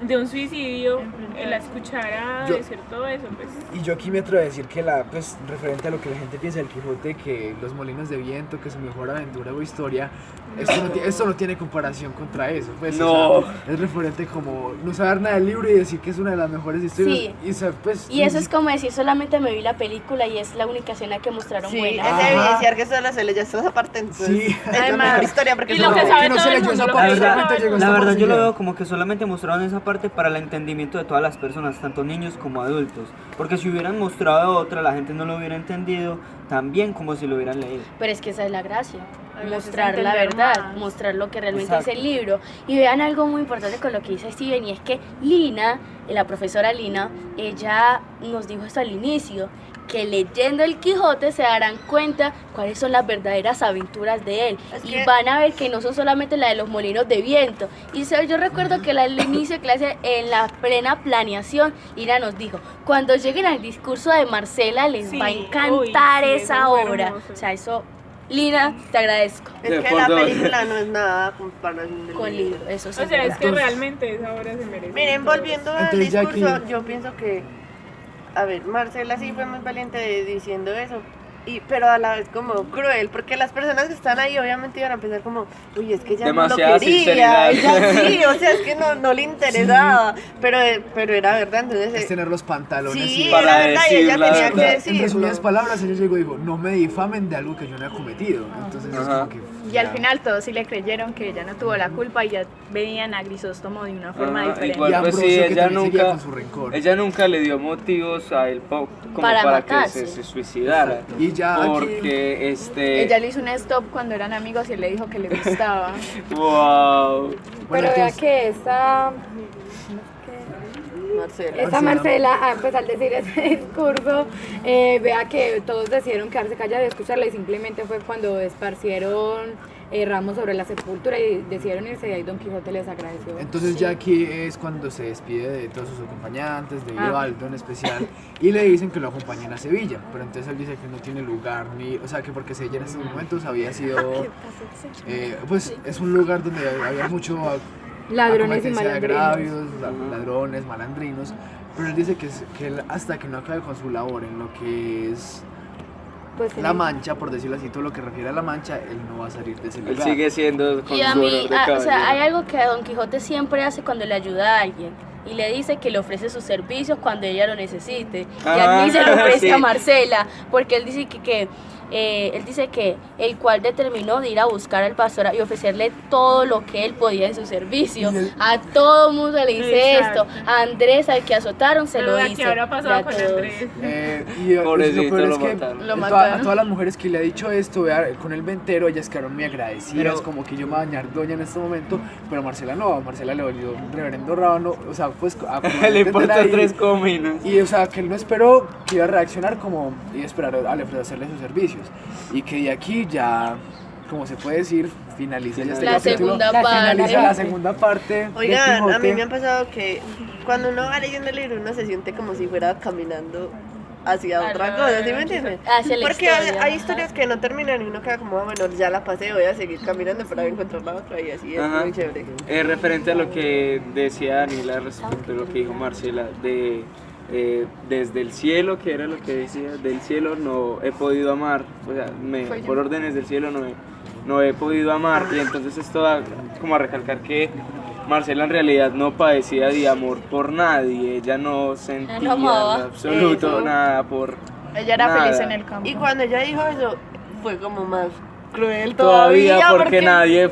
de un suicidio, la escuchara decir todo eso, pues. Y yo aquí me atrevo a decir que pues, referente a lo que la gente piensa del Quijote, que los molinos de viento, que su mejor aventura o historia, esto no tiene comparación contra eso, pues, No. o sea, es referente como no saber nada del libro y decir que es una de las mejores historias. Sí. Pues, Y eso es como decir solamente me vi la película y es la única escena que mostraron Sí, buena. es Ajá. evidenciar que solo se leyó esa parte, entonces Sí. es la Además, mejor historia porque y solo- lo que sabe no todo se el leyó mundo, esa lo parte, que sabe solamente todo el llegó mundo. La esta verdad yo lo parte veo como que solamente mostraron esa parte para el entendimiento de todas las personas, tanto niños como adultos. Porque si hubieran mostrado otra, la gente no lo hubiera entendido tan bien como si lo hubieran leído. Pero es que esa es la gracia, La gracia es mostrar la entender verdad, más. mostrar lo que realmente Exacto. es el libro. Y vean algo muy importante con lo que dice Steven, y es que Lina, la profesora Lina, ella nos dijo esto al inicio, que leyendo el Quijote se darán cuenta cuáles son las verdaderas aventuras de él. Es Y que- van a ver que no son solamente la de los molinos de viento. Y yo recuerdo que al inicio de clase, en la plena planeación, Lina nos dijo, cuando lleguen al discurso de Marcela les Sí, va a encantar uy, sí, esa eso fue obra. hermoso. O sea, eso, Lina, te agradezco. Es De que por la dos. película no es nada comparación del Con libro, eso sí. O sea, es que Entonces- realmente esa obra se merece. Miren, todo. volviendo al Entonces, ya discurso, aquí- yo pienso que, a ver, Marcela sí fue muy valiente diciendo eso, pero a la vez como cruel, porque las personas que están ahí obviamente iban a pensar como, uy, es que ella Demasiada no lo quería, sinceridad. ella sí, o sea, es que no le interesaba, pero era verdad, entonces... es tener los pantalones sí, y para era verdad y decir ella la tenía verdad. que en decirlo. resumidas palabras, ella llegó y dijo, no me difamen de algo que yo no he cometido. Entonces es Ajá. como que... Y al ya. final todos sí le creyeron que ella no tuvo la culpa y ya veían a Grisóstomo de una forma Ajá, diferente. igual Y pues sí, Ambrosio, que ella también seguía nunca, con su rencor. ella nunca le dio motivos a él como Para para que matarse. se suicidara. Y ya aquí- Porque Ella le hizo un stop cuando eran amigos y él le dijo que le gustaba. wow. Bueno, Pero vea entonces- que esta Marcela. Marcela, pues al decir ese discurso, vea que todos decidieron quedarse callados y escucharla y simplemente fue cuando esparcieron ramos sobre la sepultura y decidieron irse y ahí Don Quijote les agradeció. Entonces ya aquí es cuando se despide de todos sus acompañantes, de Ah. Vivaldo en especial, y le dicen que lo acompañen a Sevilla, pero entonces él dice que no tiene lugar, o sea que porque Sevilla en estos momentos había sido, pues es un lugar donde había mucho Ladrones y acometencia de malandrinos. agravios, ladrones, malandrinos, pero él dice que él hasta que no acabe con su labor en lo que es Pues, la Mancha, por decirlo así, todo lo que refiere a la Mancha, él no va a salir de ese Él lugar. sigue siendo con Y a su mí, honor de o sea, caballero. hay algo que Don Quijote siempre hace cuando le ayuda a alguien. Y le dice que le ofrece sus servicios cuando ella lo necesite. Y a mí se lo ofrece sí. a Marcela, porque él dice él dice que el cual determinó de ir a buscar al pastor y ofrecerle todo lo que él podía en su servicio. Y él- A todo mundo le dice Exacto. esto. A Andrés, al que azotaron, se Pero lo vea dice. ¿qué habrá Y pasado a con todos. Andrés? Y Pobrecito, lo peor lo es que mataron. Lo a mataron. todas las mujeres que le ha dicho esto, vea, con el ventero, ellas quedaron muy agradecidas, Pero- como que yo me voy a bañar doña en este momento, pero Marcela no, a Marcela le volvió un reverendo rábano, o sea, pues Le importa tres cominos. y o sea, que él no esperó que iba a reaccionar como iba a esperar al ofrecerle sus servicios, y que de aquí ya, como se puede decir, finaliza ya este La capítulo, segunda finaliza parte. la segunda parte del Oigan, a mí Quijote. me ha pasado que cuando uno va leyendo el libro uno se siente como si fuera caminando hacia A otra la cosa, ¿sí vez. me entiendes? Hacia la Porque historia. hay historias que no terminan y uno queda como, bueno, ya la pasé, voy a seguir caminando para encontrar la otra y así es Ajá. muy chévere. Referente a lo que decía Daniela respecto a lo que dijo Marcela, desde el cielo, que era lo que decía, del cielo no he podido amar, o sea, por órdenes del cielo no he podido amar, y entonces esto da como a recalcar que Marcela en realidad no padecía de amor por nadie, ella no sentía no amaba. en absoluto Eso. nada por Ella era nada. feliz en el campo. Y cuando ella dijo eso, fue como más cruel Todavía todavía, porque nadie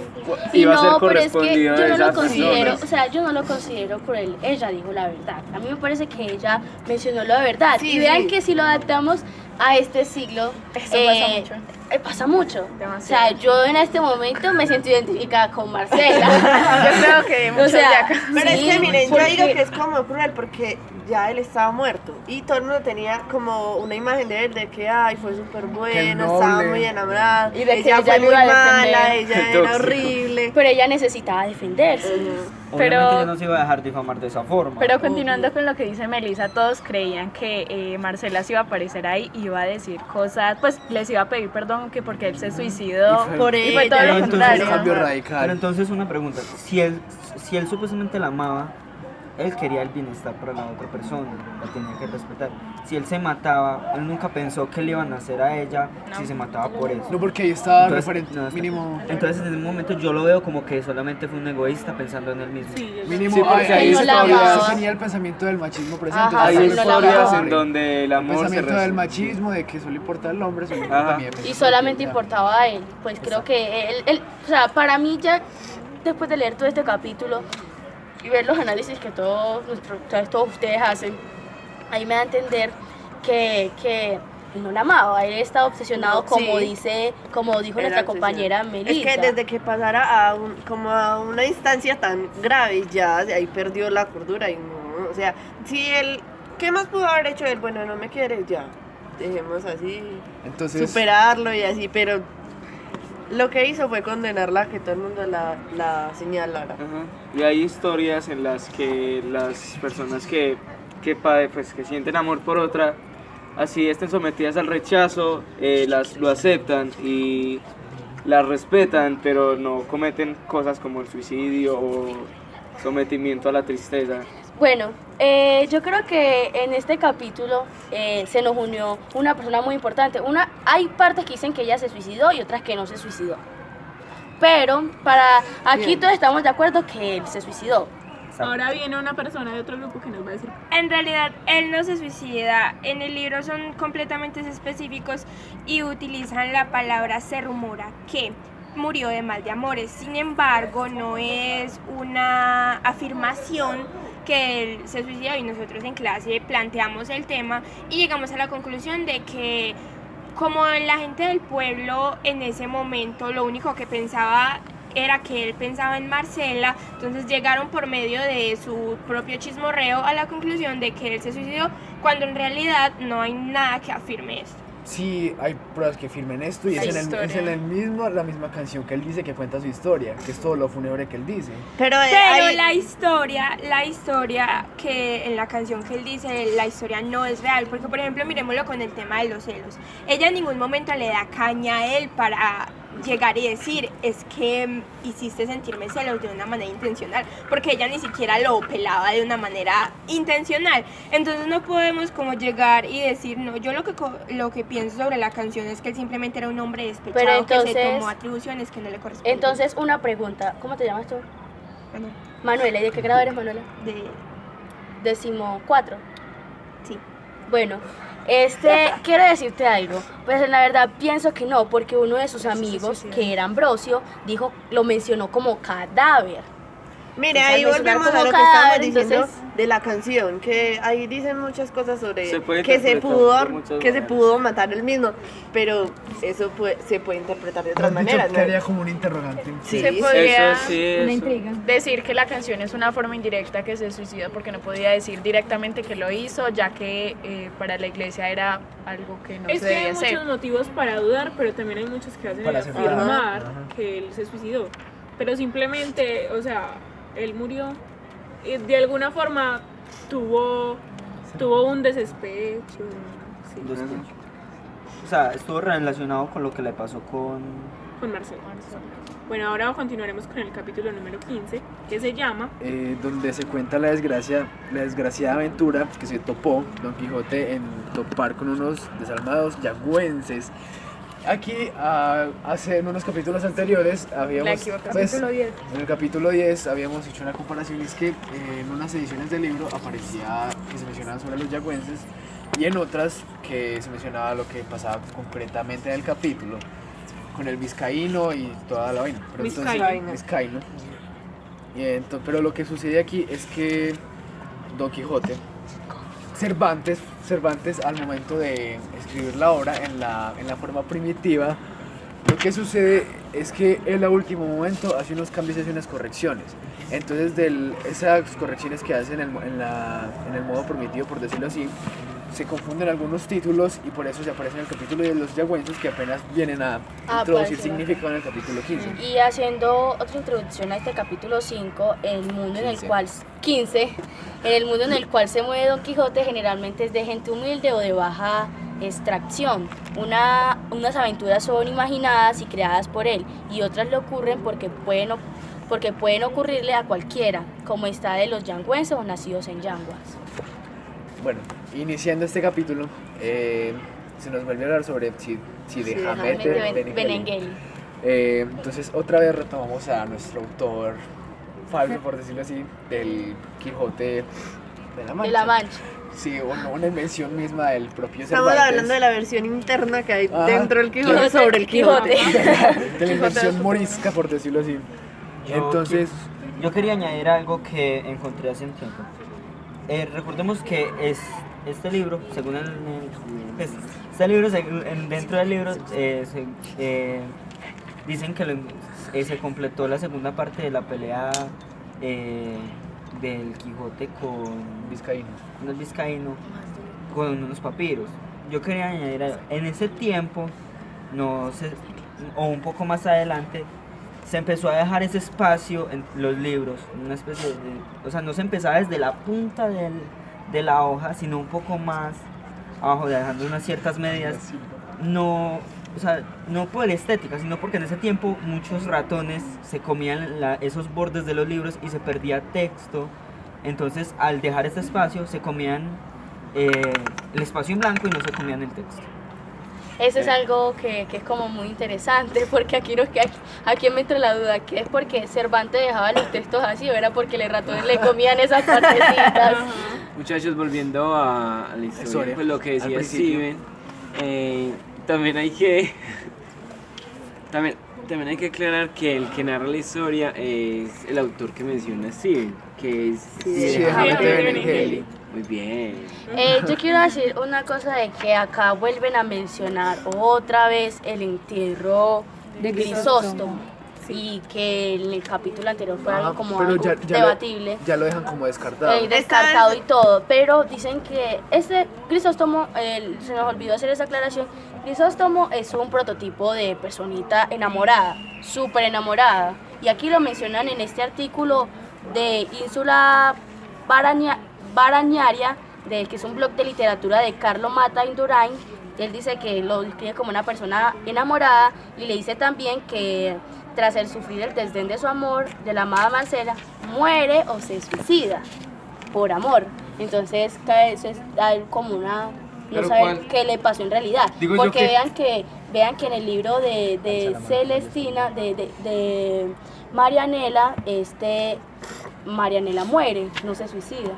Sí, iba a ser no, pero es que correspondido yo de no lo esas considero, personas. o sea, yo no lo considero cruel. Ella dijo la verdad. A mí me parece que ella mencionó la verdad. Sí, y vean sí. que si lo adaptamos a este siglo, Eso pasa mucho. Pasa mucho. Demasiado. O sea, yo en este momento me siento identificada con Marcela. Yo creo que muchos o sea, de acá. Pero es sí, que miren, yo porque- digo que es como cruel porque ya él estaba muerto y todo el mundo tenía como una imagen de él de que ay fue súper bueno, noble. estaba muy enamorado Y de que ella ella fue lo muy iba a mala, defender. ella Qué era tóxico. horrible. Pero ella necesitaba defenderse. Obviamente Pero- ella no se iba a dejar difamar de esa forma. Pero continuando con lo que dice Melissa, todos creían que Marcela se iba a aparecer ahí y iba a decir cosas, pues les iba a pedir perdón que porque él se suicidó. Por Y fue ella. todo lo Pero entonces- contrario. Un cambio Pero radical. entonces una pregunta, si él supuestamente la amaba, él quería el bienestar para la otra persona, la tenía que respetar. Si él se mataba, él nunca pensó que le iban a hacer a ella si se mataba por eso. No, porque ahí está Entonces, referente, no, está- mínimo. Entonces en ese momento yo lo veo como que solamente fue un egoísta pensando en él mismo. Mínimo, Sí, porque ahí se no la amaba. tenía el pensamiento del machismo presente. Ajá, Hay sí, entonces, no la historias amaba. en donde el el amor se pensamiento del resume. machismo, de que solo importa al hombre, solo Ajá. importa a mí. Y solamente importaba a él. Pues creo que o sea, para mí ya después de leer todo este capítulo y ver los análisis que todos ustedes hacen, ahí me da a entender que él no la amaba, él estaba obsesionado No, como sí. dijo Era nuestra compañera obsesión. Melissa. Es que desde que pasara como a una instancia tan grave, ya de ahí perdió la cordura y no, o sea, si él, ¿qué más pudo haber hecho él? Bueno, no me quieres, ya, dejemos así, Entonces, superarlo y así, pero lo que hizo fue condenarla, que todo el mundo la señalara. Ajá. Y hay historias en las que las personas que sienten amor por otra, así estén sometidas al rechazo, lo aceptan y las respetan, pero no cometen cosas como el suicidio o sometimiento a la tristeza. Bueno, yo creo que en este capítulo se nos unió una persona muy importante. Hay partes que dicen que ella se suicidó y otras que no se suicidó. Pero aquí Bien. todos estamos de acuerdo que él se suicidó. Ahora viene una persona de otro grupo que nos va a decir. En realidad, él no se suicida. En el libro son completamente específicos y utilizan la palabra se rumora que murió de mal de amores. Sin embargo, no es una afirmación que él se suicidó y nosotros en clase planteamos el tema y llegamos a la conclusión de que como la gente del pueblo en ese momento lo único que pensaba era que él pensaba en Marcela, entonces llegaron por medio de su propio chismorreo a la conclusión de que él se suicidó, cuando en realidad no hay nada que afirme esto. sí hay pruebas que firmen esto y La es historia. la misma canción que él dice que cuenta su historia, que es todo lo fúnebre que él dice. Pero, Pero ahí- la historia que en la canción que él dice, la historia no es real, porque por ejemplo miremoslo con el tema de los celos. Ella en ningún momento le da caña a él para llegar y decir, es que hiciste sentirme celos de una manera intencional, porque ella ni siquiera lo pelaba de una manera intencional. Entonces no podemos como llegar y decir, no, yo lo que pienso sobre la canción es que él simplemente era un hombre despechado Pero entonces- que se tomó atribuciones que no le correspondían. Entonces, una pregunta. ¿Cómo te llamas tú? Bueno, Manuela. ¿Y de qué grado eres, Manuela? de 14º. sí. Bueno, quiero decirte algo. Pues la verdad pienso que no, porque uno de sus amigos, que era Ambrosio, lo mencionó como cadáver. Mire, O sea, ahí mencionar volvemos a como lo que estábamos cadáver, diciendo entonces- de la canción, que ahí dicen muchas cosas sobre Se puede que se interpretar de muchas pudo que se maneras. pudo matar él mismo, pero eso se puede interpretar de otras maneras, ¿no? Quedaría como un interrogante. Sí. Se podría Eso sí, Una eso. intriga. decir que la canción es una forma indirecta que se suicida porque no podía decir directamente que lo hizo, ya que para la iglesia era algo que no Es se que hay debía hacer. muchos motivos para dudar, pero también hay muchos que hacen Para el aceptar. afirmar Ajá. que él se suicidó. Pero simplemente, o sea, él murió y de alguna forma tuvo un despecho. Sí, O sea, estuvo relacionado con lo que le pasó con... con Marcelo. Bueno, ahora continuaremos con el capítulo número 15, que se llama Donde se cuenta la desgraciada aventura que se topó Don Quijote en topar con unos desalmados yagüenses. Aquí, en unos capítulos anteriores, habíamos, pues, Capítulo 10. en el capítulo 10 habíamos hecho una comparación, y es que en unas ediciones del libro aparecía que se mencionaba sobre los yagüenses y en otras que se mencionaba lo que pasaba concretamente en el capítulo con el vizcaíno y toda la vaina. Pero Vizcaíno. vizcaíno. Pero lo que sucede aquí es que Don Quijote, Cervantes al momento de escribir la obra en la forma primitiva, lo que sucede es que él a último momento hace unos cambios y hace unas correcciones. Entonces esas correcciones que hace en el modo primitivo, por decirlo así, se confunden algunos títulos y por eso se aparece en el capítulo de los yagüenses, que apenas vienen a introducir aparece. significado en el capítulo 15. Y haciendo otra introducción a este capítulo 5, el mundo en el 15. cual 15, en el mundo en el cual se mueve Don Quijote generalmente es de gente humilde o de baja extracción. Unas aventuras son imaginadas y creadas por él y otras le ocurren porque pueden ocurrirle a cualquiera. como está de los yangüenses o nacidos en yanguas. Bueno, iniciando este capítulo, se nos vuelve a hablar sobre de Hamete Benengeli. Entonces otra vez retomamos a nuestro autor falso, por decirlo así, del Quijote de la Mancha. Sí, una invención misma del propio Estamos Cervantes. hablando de la versión interna que hay dentro del Quijote sobre el Quijote. De la invención morisca, por decirlo así. Entonces, Yo quería añadir algo que encontré hace un tiempo. Recordemos que este libro, según dentro del libro, dicen que se completó la segunda parte de la pelea del Quijote con el vizcaíno, con unos papiros. Yo quería añadir algo. En ese tiempo, o un poco más adelante, se empezó a dejar ese espacio en los libros, una especie o sea, no se empezaba desde la punta de la hoja, sino un poco más abajo, dejando unas ciertas medidas, no por estética, sino porque en ese tiempo muchos ratones se comían esos bordes de los libros y se perdía texto. Entonces, al dejar este espacio, se comían el espacio en blanco y no se comían el texto. Eso es algo que es como muy interesante, porque aquí me entra la duda, que es porque Cervantes dejaba los textos así, o era porque los ratones le comían esas partecitas. Muchachos, volviendo a la historia, pues lo que decía Steven, también hay que aclarar que el que narra la historia es el autor que menciona Steven, que es Hamete Benengeli. Muy bien. Yo quiero decir una cosa de que acá vuelven a mencionar otra vez el entierro de Grisóstomo, y que en el capítulo anterior fue algo como pero algo debatible. Ya lo dejan como descartado. Descartado y todo, pero dicen que este Grisóstomo, se nos olvidó hacer esa aclaración, Grisóstomo es un prototipo de personita enamorada, súper enamorada, y aquí lo mencionan en este artículo de Ínsula Barañaria, que es un blog de literatura de Carlo Mata Indurain. Él dice que lo describe como una persona enamorada, y le dice también que tras el sufrir el desdén de su amor, de la amada Marcela, muere o se suicida por amor. Entonces, eso es como una... no saber qué le pasó en realidad. Porque vean que en el libro de Celestina, de Marianela, Marianela muere, no se suicida.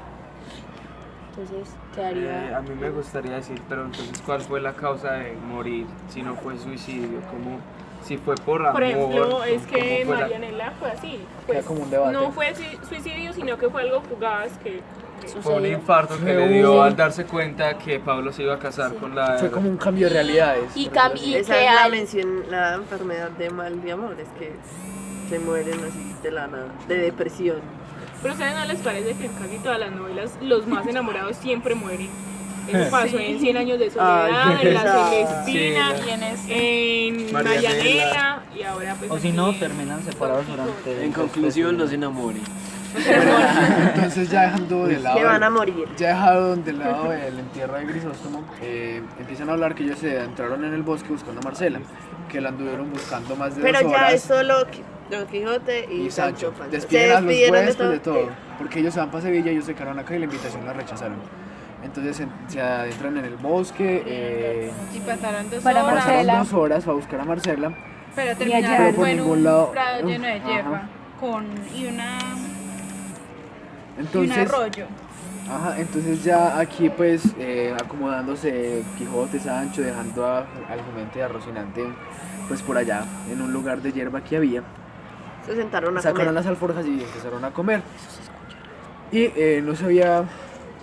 Entonces quedaría... A mí me gustaría decir, pero entonces, ¿cuál fue la causa de morir si no fue suicidio? ¿Cómo, si fue por amor? Por ejemplo, es ¿cómo que fue Marianela fue así, pues como un debate. no fue suicidio, sino que fue algo fugaz que Fue un infarto que le dio al darse cuenta que Pablo se iba a casar con la... Fue como un cambio de realidades. Esa es la enfermedad de mal de amor, es que se mueren así de la nada, de depresión. Pero ¿a ustedes no les parece que en casi todas las novelas los más enamorados siempre mueren? Eso pasó en 100 años de soledad, en La Celestina, en Marianela, y ahora pues... O si no, terminan separados durante... En conclusión, no se enamoren. Entonces, ya dejando de lado... Que van a morir. Ya dejado de lado el entierro de Grisóstomo, empiezan a hablar que ellos se entraron en el bosque buscando a Marcela, que la anduvieron buscando más de 2 horas. Pero ya es solo Don Quijote y Sancho Panza. Despiden a los huéspedes de todo, porque ellos se van para Sevilla, ellos se quedaron acá y la invitación la rechazaron. Entonces se adentran en el bosque y pasaron 2 para horas. Marcela. 2 horas para buscar a Marcela. Pero allá terminaron por en ningún un lado. prado lleno de hierba Ajá. y un Entonces, arroyo. Ajá, entonces ya aquí pues acomodándose Quijote, Sancho, dejando al jumento y a Rocinante pues por allá en un lugar de hierba que había. Se sentaron a Sacaron comer. las alforjas y empezaron a comer. Y no se había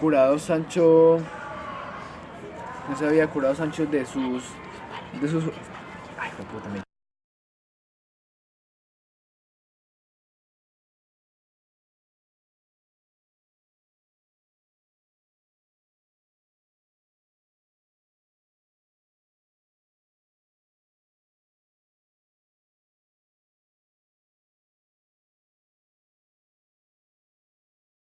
curado Sancho de sus... Ay, puta, me